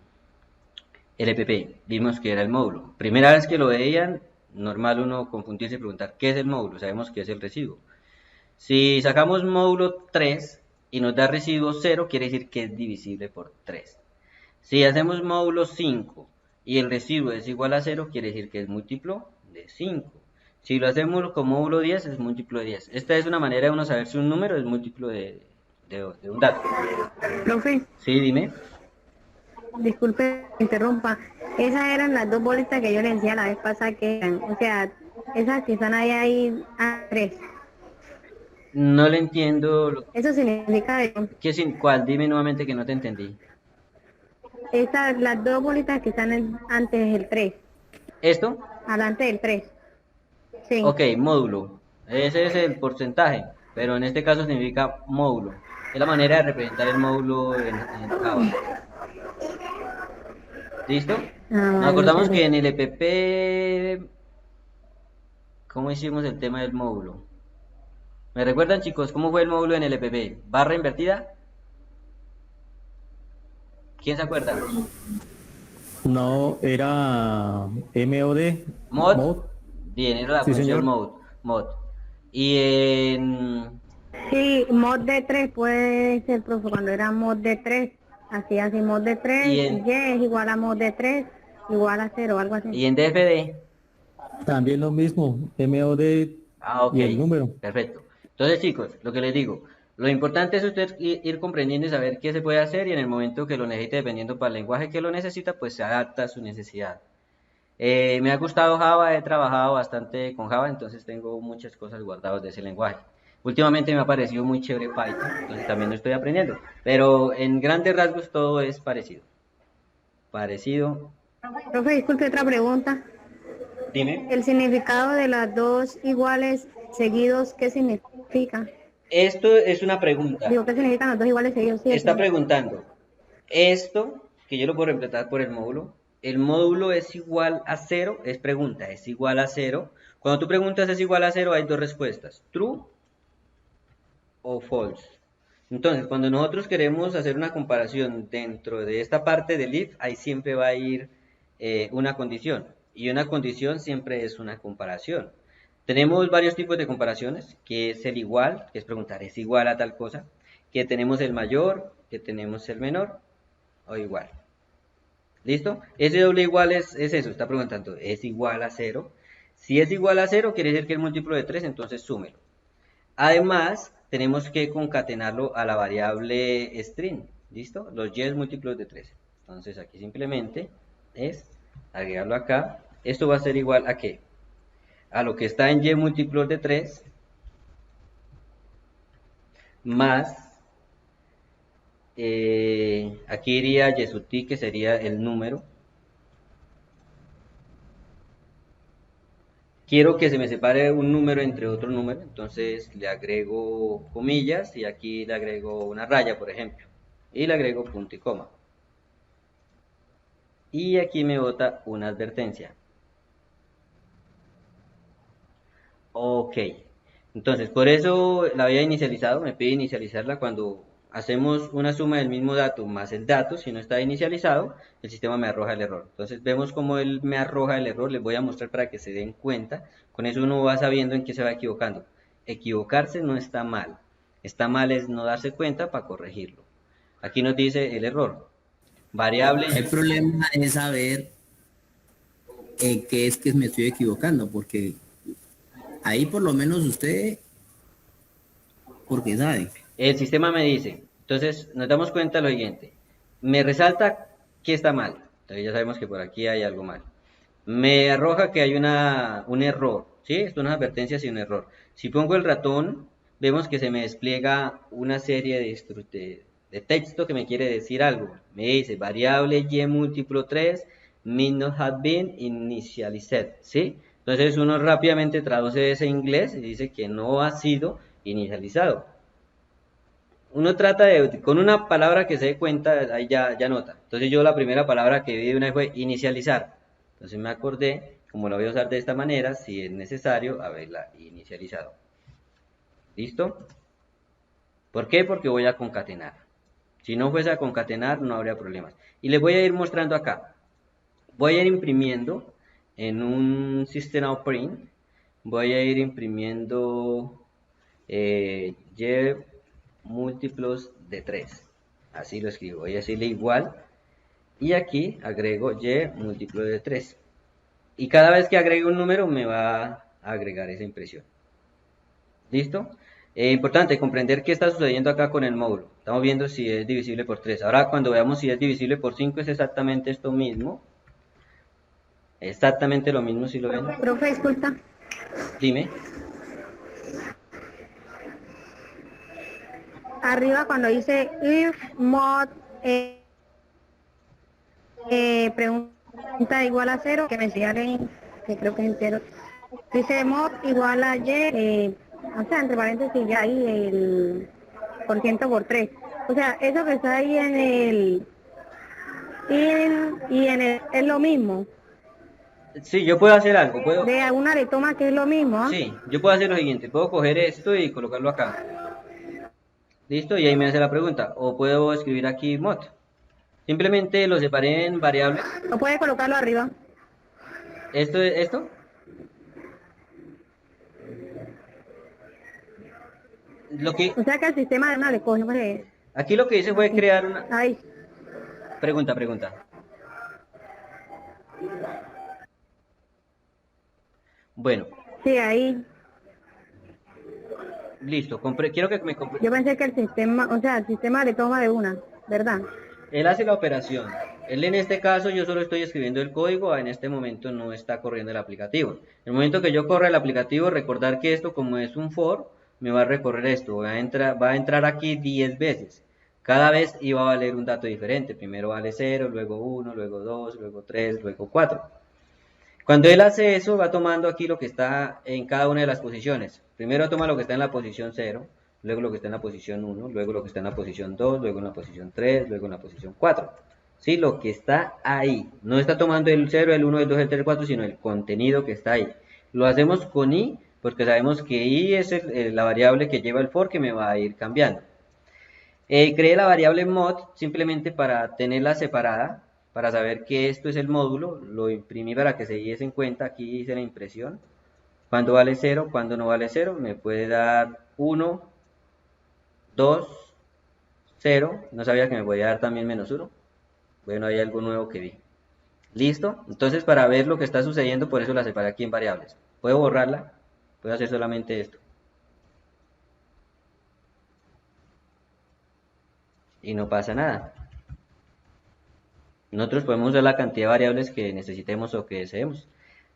LPP, vimos que era el módulo. Primera vez que lo veían, normal uno confundirse y preguntar, ¿qué es el módulo? Sabemos que es el residuo. Si sacamos módulo 3 y nos da residuo 0, quiere decir que es divisible por 3. Si hacemos módulo 5 y el residuo es igual a 0, quiere decir que es múltiplo de 5. Si lo hacemos con módulo 10, es múltiplo de 10. Esta es una manera de uno saber si un número es múltiplo de un dato. Profe, Sí, dime. disculpe, interrumpa. Esas eran las dos bolitas que yo le decía la vez pasada que eran. O sea, esas que están ahí a tres. No le entiendo. Eso significa ¿Cuál? Dime nuevamente que no te entendí. esas, las dos bolitas que están antes del 3. ¿Esto? Adelante del 3. Sí. Ok, módulo. Ese es el porcentaje, pero en este caso significa módulo. Es la manera de representar el módulo en Java. ¿Listo? Nos acordamos que en el EPP, ¿cómo hicimos el tema del módulo? ¿Me recuerdan, chicos, cómo fue el módulo en el EPP? ¿Barra invertida? ¿Quién se acuerda? No, era MOD. Mod. Bien, era la Sí, función señor. mod. Y en... Sí, mod de 3 puede ser, profe, cuando era mod de 3, así, mod de 3, Y y en, Y es igual a mod de 3, igual a 0, algo así. y en DFD. También lo mismo, MOD Ah, ok, y el número. perfecto. Entonces, chicos, lo que les digo, lo importante es usted ir comprendiendo y saber qué se puede hacer y en el momento que lo necesite, dependiendo para el lenguaje que lo necesita, pues se adapta a su necesidad. Me ha gustado Java, he trabajado bastante con Java, entonces tengo muchas cosas guardadas de ese lenguaje. Últimamente me ha parecido muy chévere Python, entonces también lo estoy aprendiendo. Pero en grandes rasgos todo es parecido. Parecido. Profe, disculpe otra pregunta. Dime. El significado de las dos iguales seguidos, ¿qué significa? Esto es una pregunta. Digo, ¿qué significan los dos iguales seguidos? Sí, Está sí. preguntando, esto, que yo lo puedo reemplazar por el módulo es igual a cero, es pregunta, es igual a cero. Cuando tú preguntas es igual a cero, hay dos respuestas, true o false. Entonces, cuando nosotros queremos hacer una comparación dentro de esta parte del if, ahí siempre va a ir una condición. Y una condición siempre es una comparación. Tenemos varios tipos de comparaciones, que es el igual, que es preguntar, ¿es igual a tal cosa? Que tenemos el mayor, que tenemos el menor, o igual. ¿Listo? Ese doble igual es eso, está preguntando, ¿es igual a cero? Si es igual a cero, quiere decir que es múltiplo de 3, entonces súmelo. Además, tenemos que concatenarlo a la variable string, ¿listo? Los y múltiplos de 3. Entonces aquí simplemente es agregarlo acá. Esto va a ser igual a ¿qué? A lo que está en y múltiplos de 3 más, aquí iría y sub t, que sería el número. Quiero que se me separe un número entre otro número, entonces le agrego comillas y aquí le agrego una raya, por ejemplo, y le agrego punto y coma. Y aquí me bota una advertencia. Ok, entonces por eso la había inicializado, me pide inicializarla cuando hacemos una suma del mismo dato más el dato, si no está inicializado, el sistema me arroja el error. Entonces vemos cómo él me arroja el error, les voy a mostrar para que se den cuenta, con eso uno va sabiendo en qué se va equivocando. Equivocarse no está mal es no darse cuenta para corregirlo. Aquí nos dice el error, variable. El problema es saber en qué es que me estoy equivocando, porque ahí por lo menos usted, porque sabe. El sistema me dice, entonces nos damos cuenta de lo siguiente, me resalta que está mal, entonces ya sabemos que por aquí hay algo mal. Me arroja que hay un error, ¿sí? Esto no es advertencia, sino un error. Si pongo el ratón, vemos que se me despliega una serie de texto que me quiere decir algo. Me dice, variable y múltiplo 3, may not have been initialized, ¿sí? Entonces uno rápidamente traduce ese inglés y dice que no ha sido inicializado. Uno trata de, con una palabra que se dé cuenta, ahí ya nota. Entonces yo la primera palabra que vi de una vez fue inicializar. Entonces me acordé, como lo voy a usar de esta manera, si es necesario, haberla inicializado. ¿Listo? ¿Por qué? Porque voy a concatenar. Si no fuese a concatenar, no habría problemas. Y les voy a ir mostrando acá. Voy a ir imprimiendo en un System Out Print. Voy a ir imprimiendo y múltiplos de 3. Así lo escribo. Voy a decirle igual. Y aquí agrego y múltiplo de 3. Y cada vez que agregue un número me va a agregar esa impresión. ¿Listo? Importante comprender qué está sucediendo acá con el módulo. Estamos viendo si es divisible por 3. Ahora cuando veamos si es divisible por 5 es exactamente esto mismo. Exactamente lo mismo si lo ven. Profe, disculpa. Dime. Arriba cuando dice if mod pregunta igual a 0, que me señalen, que creo que es entero. Dice mod igual a y, o sea, entre paréntesis ya ahí el por ciento por 3. O sea, eso que está ahí en el y en el es lo mismo. Sí, yo puedo hacer algo. Puedo... De alguna le toma que es lo mismo, ¿eh? Sí, yo puedo hacer lo siguiente. Puedo coger esto y colocarlo acá. ¿Listo? Y ahí me hace la pregunta. O puedo escribir aquí mod. Simplemente lo separé en variables. No puede colocarlo arriba. Esto. Lo que, O sea que el sistema de una le coge, hombre, aquí lo que hice fue aquí. crear una... Ahí. Pregunta. Bueno, Sí, ahí. listo. Quiero que me compre... Yo pensé que el sistema, o sea, el sistema le toma de una, ¿verdad? Él hace la operación. Él en este caso yo solo estoy escribiendo el código, en este momento no está corriendo el aplicativo. En el momento que yo corra el aplicativo, recordar que esto como es un for, me va a recorrer esto. Va a entrar aquí 10 veces. Cada vez iba a valer un dato diferente. Primero vale 0, luego 1, luego 2, luego 3, luego 4. Cuando él hace eso, va tomando aquí lo que está en cada una de las posiciones. Primero toma lo que está en la posición 0, luego lo que está en la posición 1, luego lo que está en la posición 2, luego en la posición 3, luego en la posición 4. ¿Sí? Lo que está ahí. No está tomando el 0, el 1, el 2, el 3, el 4, sino el contenido que está ahí. Lo hacemos con i porque sabemos que i es la variable que lleva el for que me va a ir cambiando. Creé la variable mod simplemente para tenerla separada, para saber que esto es el módulo, lo imprimí para que se diese en cuenta, aquí hice la impresión, cuando vale 0, cuando no vale 0, me puede dar 1, 2, 0, no sabía que me podía dar también menos 1, bueno, hay algo nuevo que vi. ¿Listo? Entonces para ver lo que está sucediendo, por eso la separé aquí en variables. Puedo borrarla, puedo hacer solamente esto. Y no pasa nada. Nosotros podemos usar la cantidad de variables que necesitemos o que deseemos.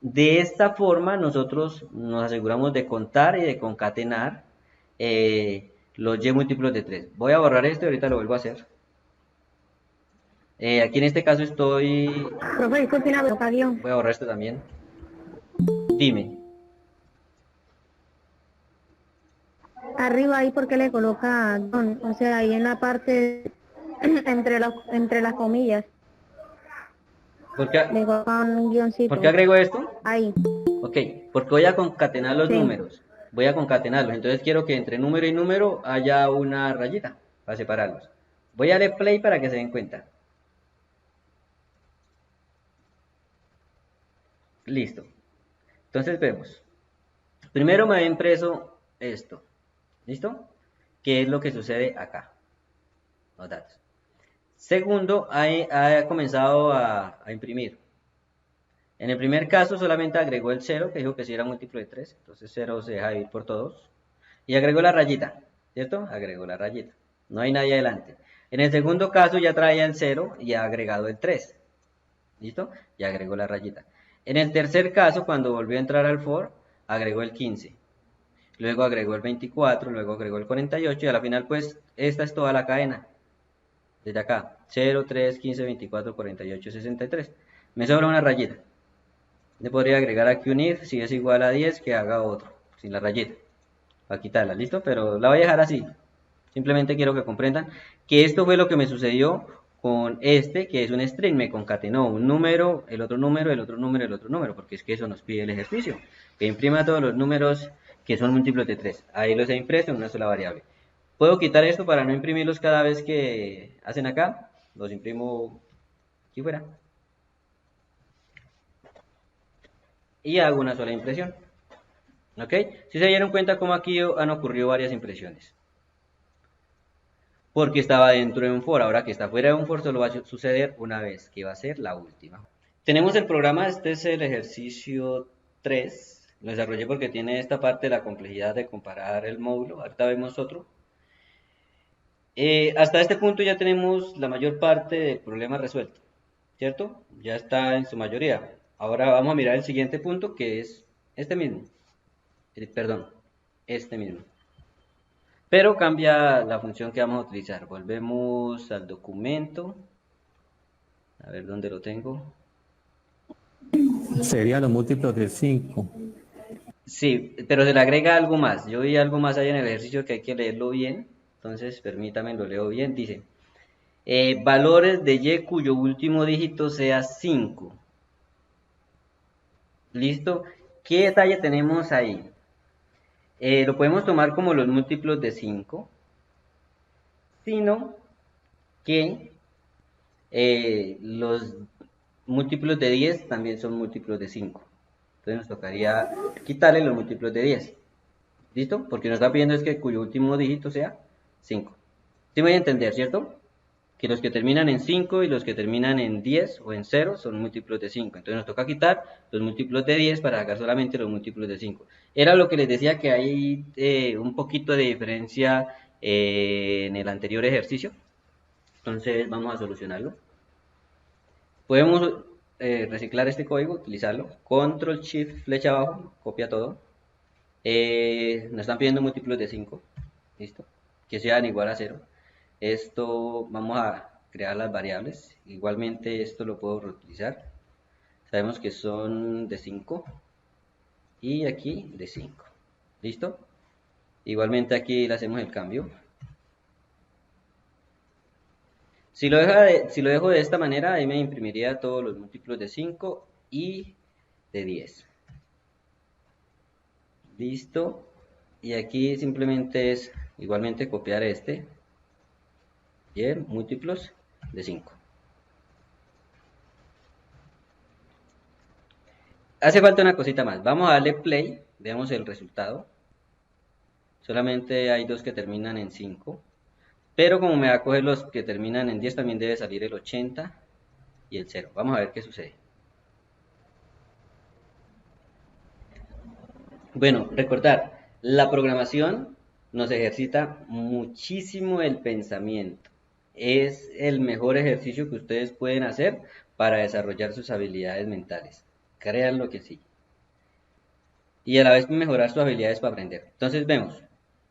De esta forma nosotros nos aseguramos de contar y de concatenar los y múltiplos de 3. Voy a borrar esto y ahorita lo vuelvo a hacer. Aquí en este caso estoy... Profe, disculpe una ocasión. Voy a borrar esto también. Dime. Arriba ahí, ¿por qué le coloca don? O sea, ahí en la parte, entre las comillas, ¿Por qué, le coloca un guioncito. ¿por qué agrego esto? Ahí. Ok, porque voy a concatenar los Sí. números. Voy a concatenarlos. Entonces quiero que entre número y número haya una rayita para separarlos. Voy a darle play para que se den cuenta. Listo. Entonces vemos. Primero me había impreso esto. ¿Listo? ¿Qué es lo que sucede acá? Los datos. Segundo, ha comenzado a imprimir. En el primer caso solamente agregó el 0, que dijo que si era múltiplo de 3. Entonces 0 se deja dividir por todos. Y agregó la rayita. ¿Cierto? Agregó la rayita. No hay nadie adelante. En el segundo caso ya traía el 0 y ha agregado el 3. ¿Listo? Y agregó la rayita. En el tercer caso, cuando volvió a entrar al for, agregó el 15. Luego agregó el 24, luego agregó el 48 y a la final pues esta es toda la cadena. Desde acá, 0, 3, 15, 24, 48, 63. Me sobra una rayita. Le podría agregar aquí un if, si es igual a 10, que haga otro, sin la rayita. Para quitarla, ¿listo? Pero la voy a dejar así. Simplemente quiero que comprendan que esto fue lo que me sucedió con este, que es un string. Me concatenó un número, el otro número, el otro número, el otro número, porque es que eso nos pide el ejercicio. Que imprima todos los números que son múltiplos de 3. Ahí los he impreso en una sola variable. Puedo quitar esto para no imprimirlos cada vez que hacen acá. Los imprimo aquí fuera. Y hago una sola impresión. ¿Ok? Si se dieron cuenta cómo aquí han ocurrido varias impresiones. Porque estaba dentro de un for. Ahora que está fuera de un for solo va a suceder una vez, que va a ser la última. Tenemos el programa, este es el ejercicio 3. Lo desarrollé porque tiene esta parte de la complejidad de comparar el módulo. Ahorita vemos otro. Hasta este punto ya tenemos la mayor parte del problema resuelto, ¿cierto? Ya está en su mayoría. Ahora vamos a mirar el siguiente punto, que es este mismo. Perdón, este mismo. Pero cambia la función que vamos a utilizar. Volvemos al documento. A ver dónde lo tengo. Sería los múltiplos de 5. Sí, pero se le agrega algo más. Yo vi algo más ahí en el ejercicio que hay que leerlo bien. Entonces, permítame, lo leo bien. Dice, valores de y cuyo último dígito sea 5. ¿Listo? ¿Qué detalle tenemos ahí? Lo podemos tomar como los múltiplos de 5, sino que Los múltiplos de 10 también son múltiplos de 5. Entonces nos tocaría quitarle los múltiplos de 10. ¿Listo? Porque nos está pidiendo es que cuyo último dígito sea 5. ¿Sí me voy a entender, cierto? Que los que terminan en 5 y los que terminan en 10 o en 0 son múltiplos de 5. Entonces nos toca quitar los múltiplos de 10 para sacar solamente los múltiplos de 5. Era lo que les decía, que hay un poquito de diferencia en el anterior ejercicio. Entonces vamos a solucionarlo. Podemos reciclar este código, utilizarlo. Control Shift flecha abajo, copia todo. Nos están pidiendo múltiplos de 5. Listo. Que sean igual a 0. Esto vamos a crear las variables. Igualmente esto lo puedo reutilizar. Sabemos que son de 5. Y aquí de 5. ¿Listo? Igualmente aquí le hacemos el cambio. Si lo dejo de esta manera, ahí me imprimiría todos los múltiplos de 5 y de 10. Listo. Y aquí simplemente es igualmente copiar este. Bien, múltiplos de 5. Hace falta una cosita más. Vamos a darle play. Veamos el resultado. Solamente hay dos que terminan en 5. Pero como me va a coger los que terminan en 10, también debe salir el 80 y el 0. Vamos a ver qué sucede. Bueno, recordar, la programación nos ejercita muchísimo el pensamiento. Es el mejor ejercicio que ustedes pueden hacer para desarrollar sus habilidades mentales. Créanlo que sí. Y a la vez mejorar sus habilidades para aprender. Entonces vemos,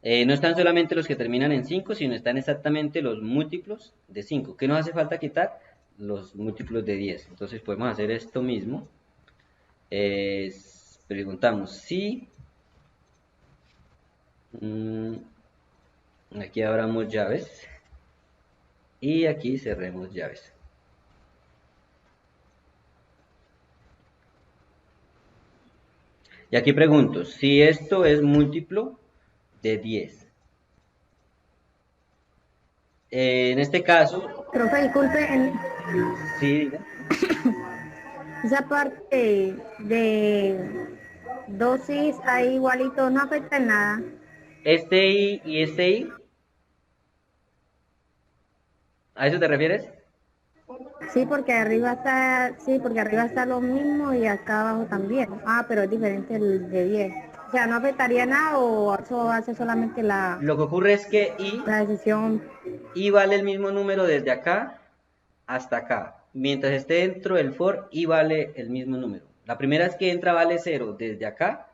no están solamente los que terminan en 5, sino están exactamente los múltiplos de 5. ¿Qué nos hace falta quitar? Los múltiplos de 10. Entonces podemos hacer esto mismo. Preguntamos si... aquí abramos llaves. Y aquí cerremos llaves. Y aquí pregunto, si esto es múltiplo de 10. En este caso... Profe, disculpe, Sí, diga. esa parte de dosis ahí igualito no afecta en nada. Este I y este I, ¿a eso te refieres? Sí, porque arriba está lo mismo y acá abajo también. Ah, pero es diferente el de 10. O sea, ¿no afectaría nada o eso hace solamente Lo que ocurre es que la decisión? I vale el mismo número desde acá hasta acá. Mientras esté dentro del for, I vale el mismo número. La primera vez que entra vale 0, desde acá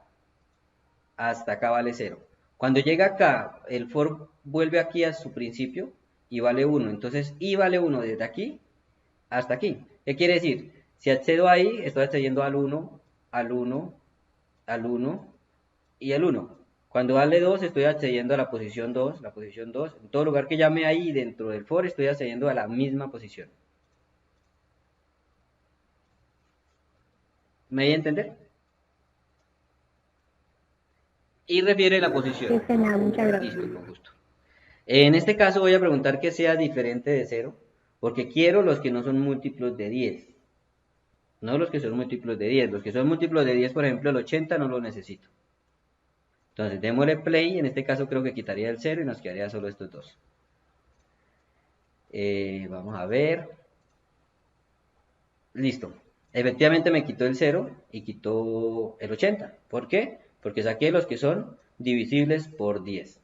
hasta acá vale 0. Cuando llega acá, el for vuelve aquí a su principio y vale 1. Entonces I vale 1 desde aquí hasta aquí. ¿Qué quiere decir? Si accedo ahí, estoy accediendo al 1, al 1, al 1 y al 1. Cuando vale 2, estoy accediendo a la posición 2, la posición 2. En todo lugar que llame ahí dentro del for, estoy accediendo a la misma posición. ¿Me voy a entender? Y refiere la posición. Sí, señor, muchas gracias. Listo, con gusto. En este caso voy a preguntar que sea diferente de 0, porque quiero los que no son múltiplos de 10. No los que son múltiplos de 10. Los que son múltiplos de 10, por ejemplo, el 80 no lo necesito. Entonces, démosle play. En este caso creo que quitaría el 0 y nos quedaría solo estos dos. Vamos a ver. Listo. Efectivamente me quitó el 0 y quitó el 80. ¿Por qué? Porque saqué los que son divisibles por 10.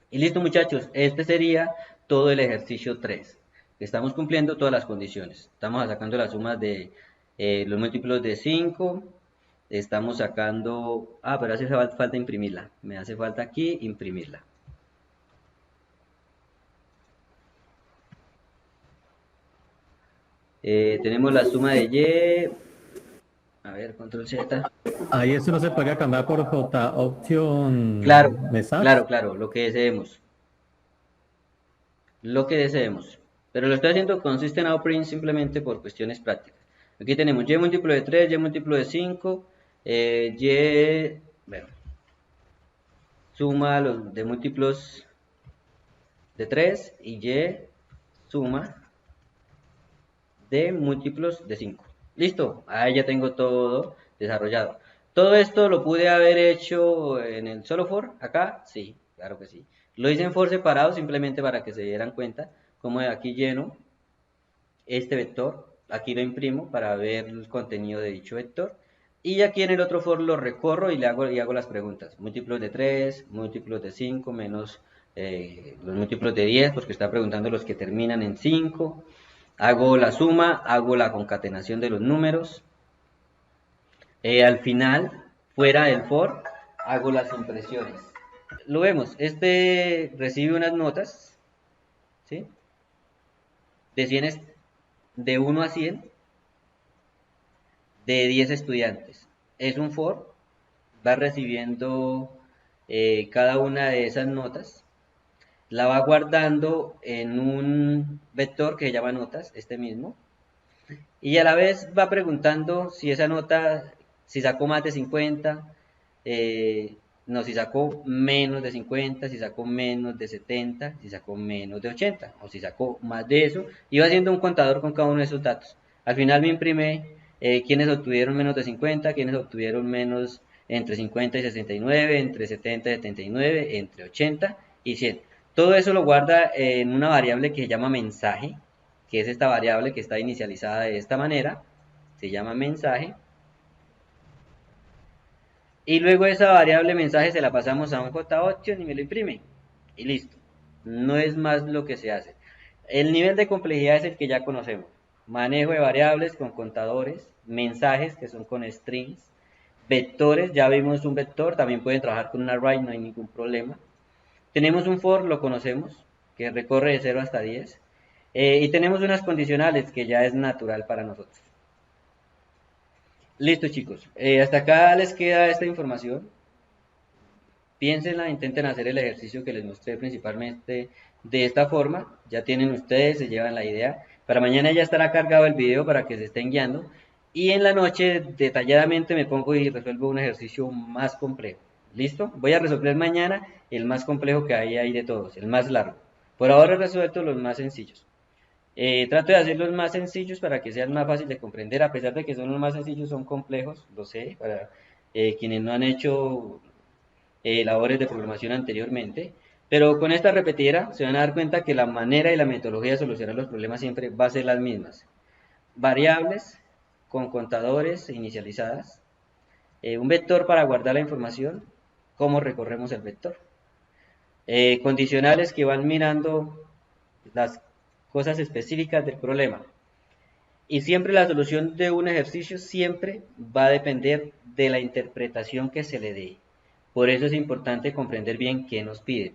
Y listo, muchachos. Este sería todo el ejercicio 3. Estamos cumpliendo todas las condiciones. Estamos sacando las sumas de los múltiplos de 5. Estamos sacando... pero hace falta imprimirla. Me hace falta aquí imprimirla. Tenemos la suma de Y. A ver, control Z. Ahí eso no se podría cambiar por J option. Claro, message. claro, lo que deseemos. Lo que deseemos. Pero lo estoy haciendo con System Out Print simplemente por cuestiones prácticas. Aquí tenemos Y múltiplo de 3, Y múltiplo de 5, Y, bueno, suma los de múltiplos de 3 y Y suma de múltiplos de 5. Listo, ahí ya tengo todo desarrollado. ¿Todo esto lo pude haber hecho en el solo for acá? Sí, claro que sí. Lo hice en for separado simplemente para que se dieran cuenta, como aquí lleno este vector, aquí lo imprimo para ver el contenido de dicho vector, y aquí en el otro for lo recorro y hago las preguntas. Múltiplos de 3, múltiplos de 5, menos los múltiplos de 10, porque está preguntando los que terminan en 5. Hago la suma, hago la concatenación de los números. Al final, fuera del for, hago las impresiones. Lo vemos, este recibe unas notas, ¿sí? De 1 a 100, de 10 estudiantes. Es un for, va recibiendo cada una de esas notas, la va guardando en un vector que se llama notas, este mismo, y a la vez va preguntando si esa nota, si sacó más de 50, no, si sacó menos de 50, si sacó menos de 70, si sacó menos de 80, o si sacó más de eso, y va haciendo un contador con cada uno de esos datos. Al final me imprime quienes obtuvieron menos de 50, quienes obtuvieron menos entre 50 y 69, entre 70 y 79, entre 80 y 100. Todo eso lo guarda en una variable que se llama mensaje, que es esta variable que está inicializada de esta manera, se llama mensaje. Y luego esa variable mensaje se la pasamos a un JOption y me lo imprime. Y listo. No es más lo que se hace. El nivel de complejidad es el que ya conocemos. Manejo de variables con contadores, mensajes que son con strings, vectores, ya vimos un vector, también pueden trabajar con un array, no hay ningún problema. Tenemos un for, lo conocemos, que recorre de 0 hasta 10. Y tenemos unas condicionales que ya es natural para nosotros. Listo, chicos. Hasta acá les queda esta información. Piénsenla, intenten hacer el ejercicio que les mostré principalmente de esta forma. Ya tienen ustedes, se llevan la idea. Para mañana ya estará cargado el video para que se estén guiando. Y en la noche detalladamente me pongo y resuelvo un ejercicio más complejo. ¿Listo? Voy a resolver mañana el más complejo que hay ahí de todos, el más largo. Por ahora he resuelto los más sencillos. Trato de hacerlos más sencillos para que sean más fáciles de comprender, a pesar de que son los más sencillos, son complejos, lo sé, para quienes no han hecho labores de programación anteriormente, pero con esta repetidera se van a dar cuenta que la manera y la metodología de solucionar los problemas siempre va a ser las mismas. Variables con contadores inicializadas, un vector para guardar la información, cómo recorremos el vector, condicionales que van mirando las cosas específicas del problema. Y siempre la solución de un ejercicio siempre va a depender de la interpretación que se le dé. Por eso es importante comprender bien qué nos piden.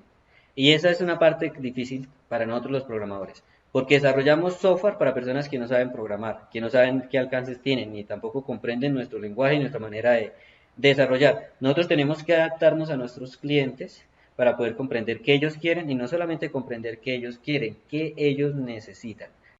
Y esa es una parte difícil para nosotros los programadores, porque desarrollamos software para personas que no saben programar, que no saben qué alcances tienen, ni tampoco comprenden nuestro lenguaje y nuestra manera de desarrollar. Nosotros tenemos que adaptarnos a nuestros clientes para poder comprender qué ellos quieren y no solamente comprender qué ellos quieren, qué ellos necesitan.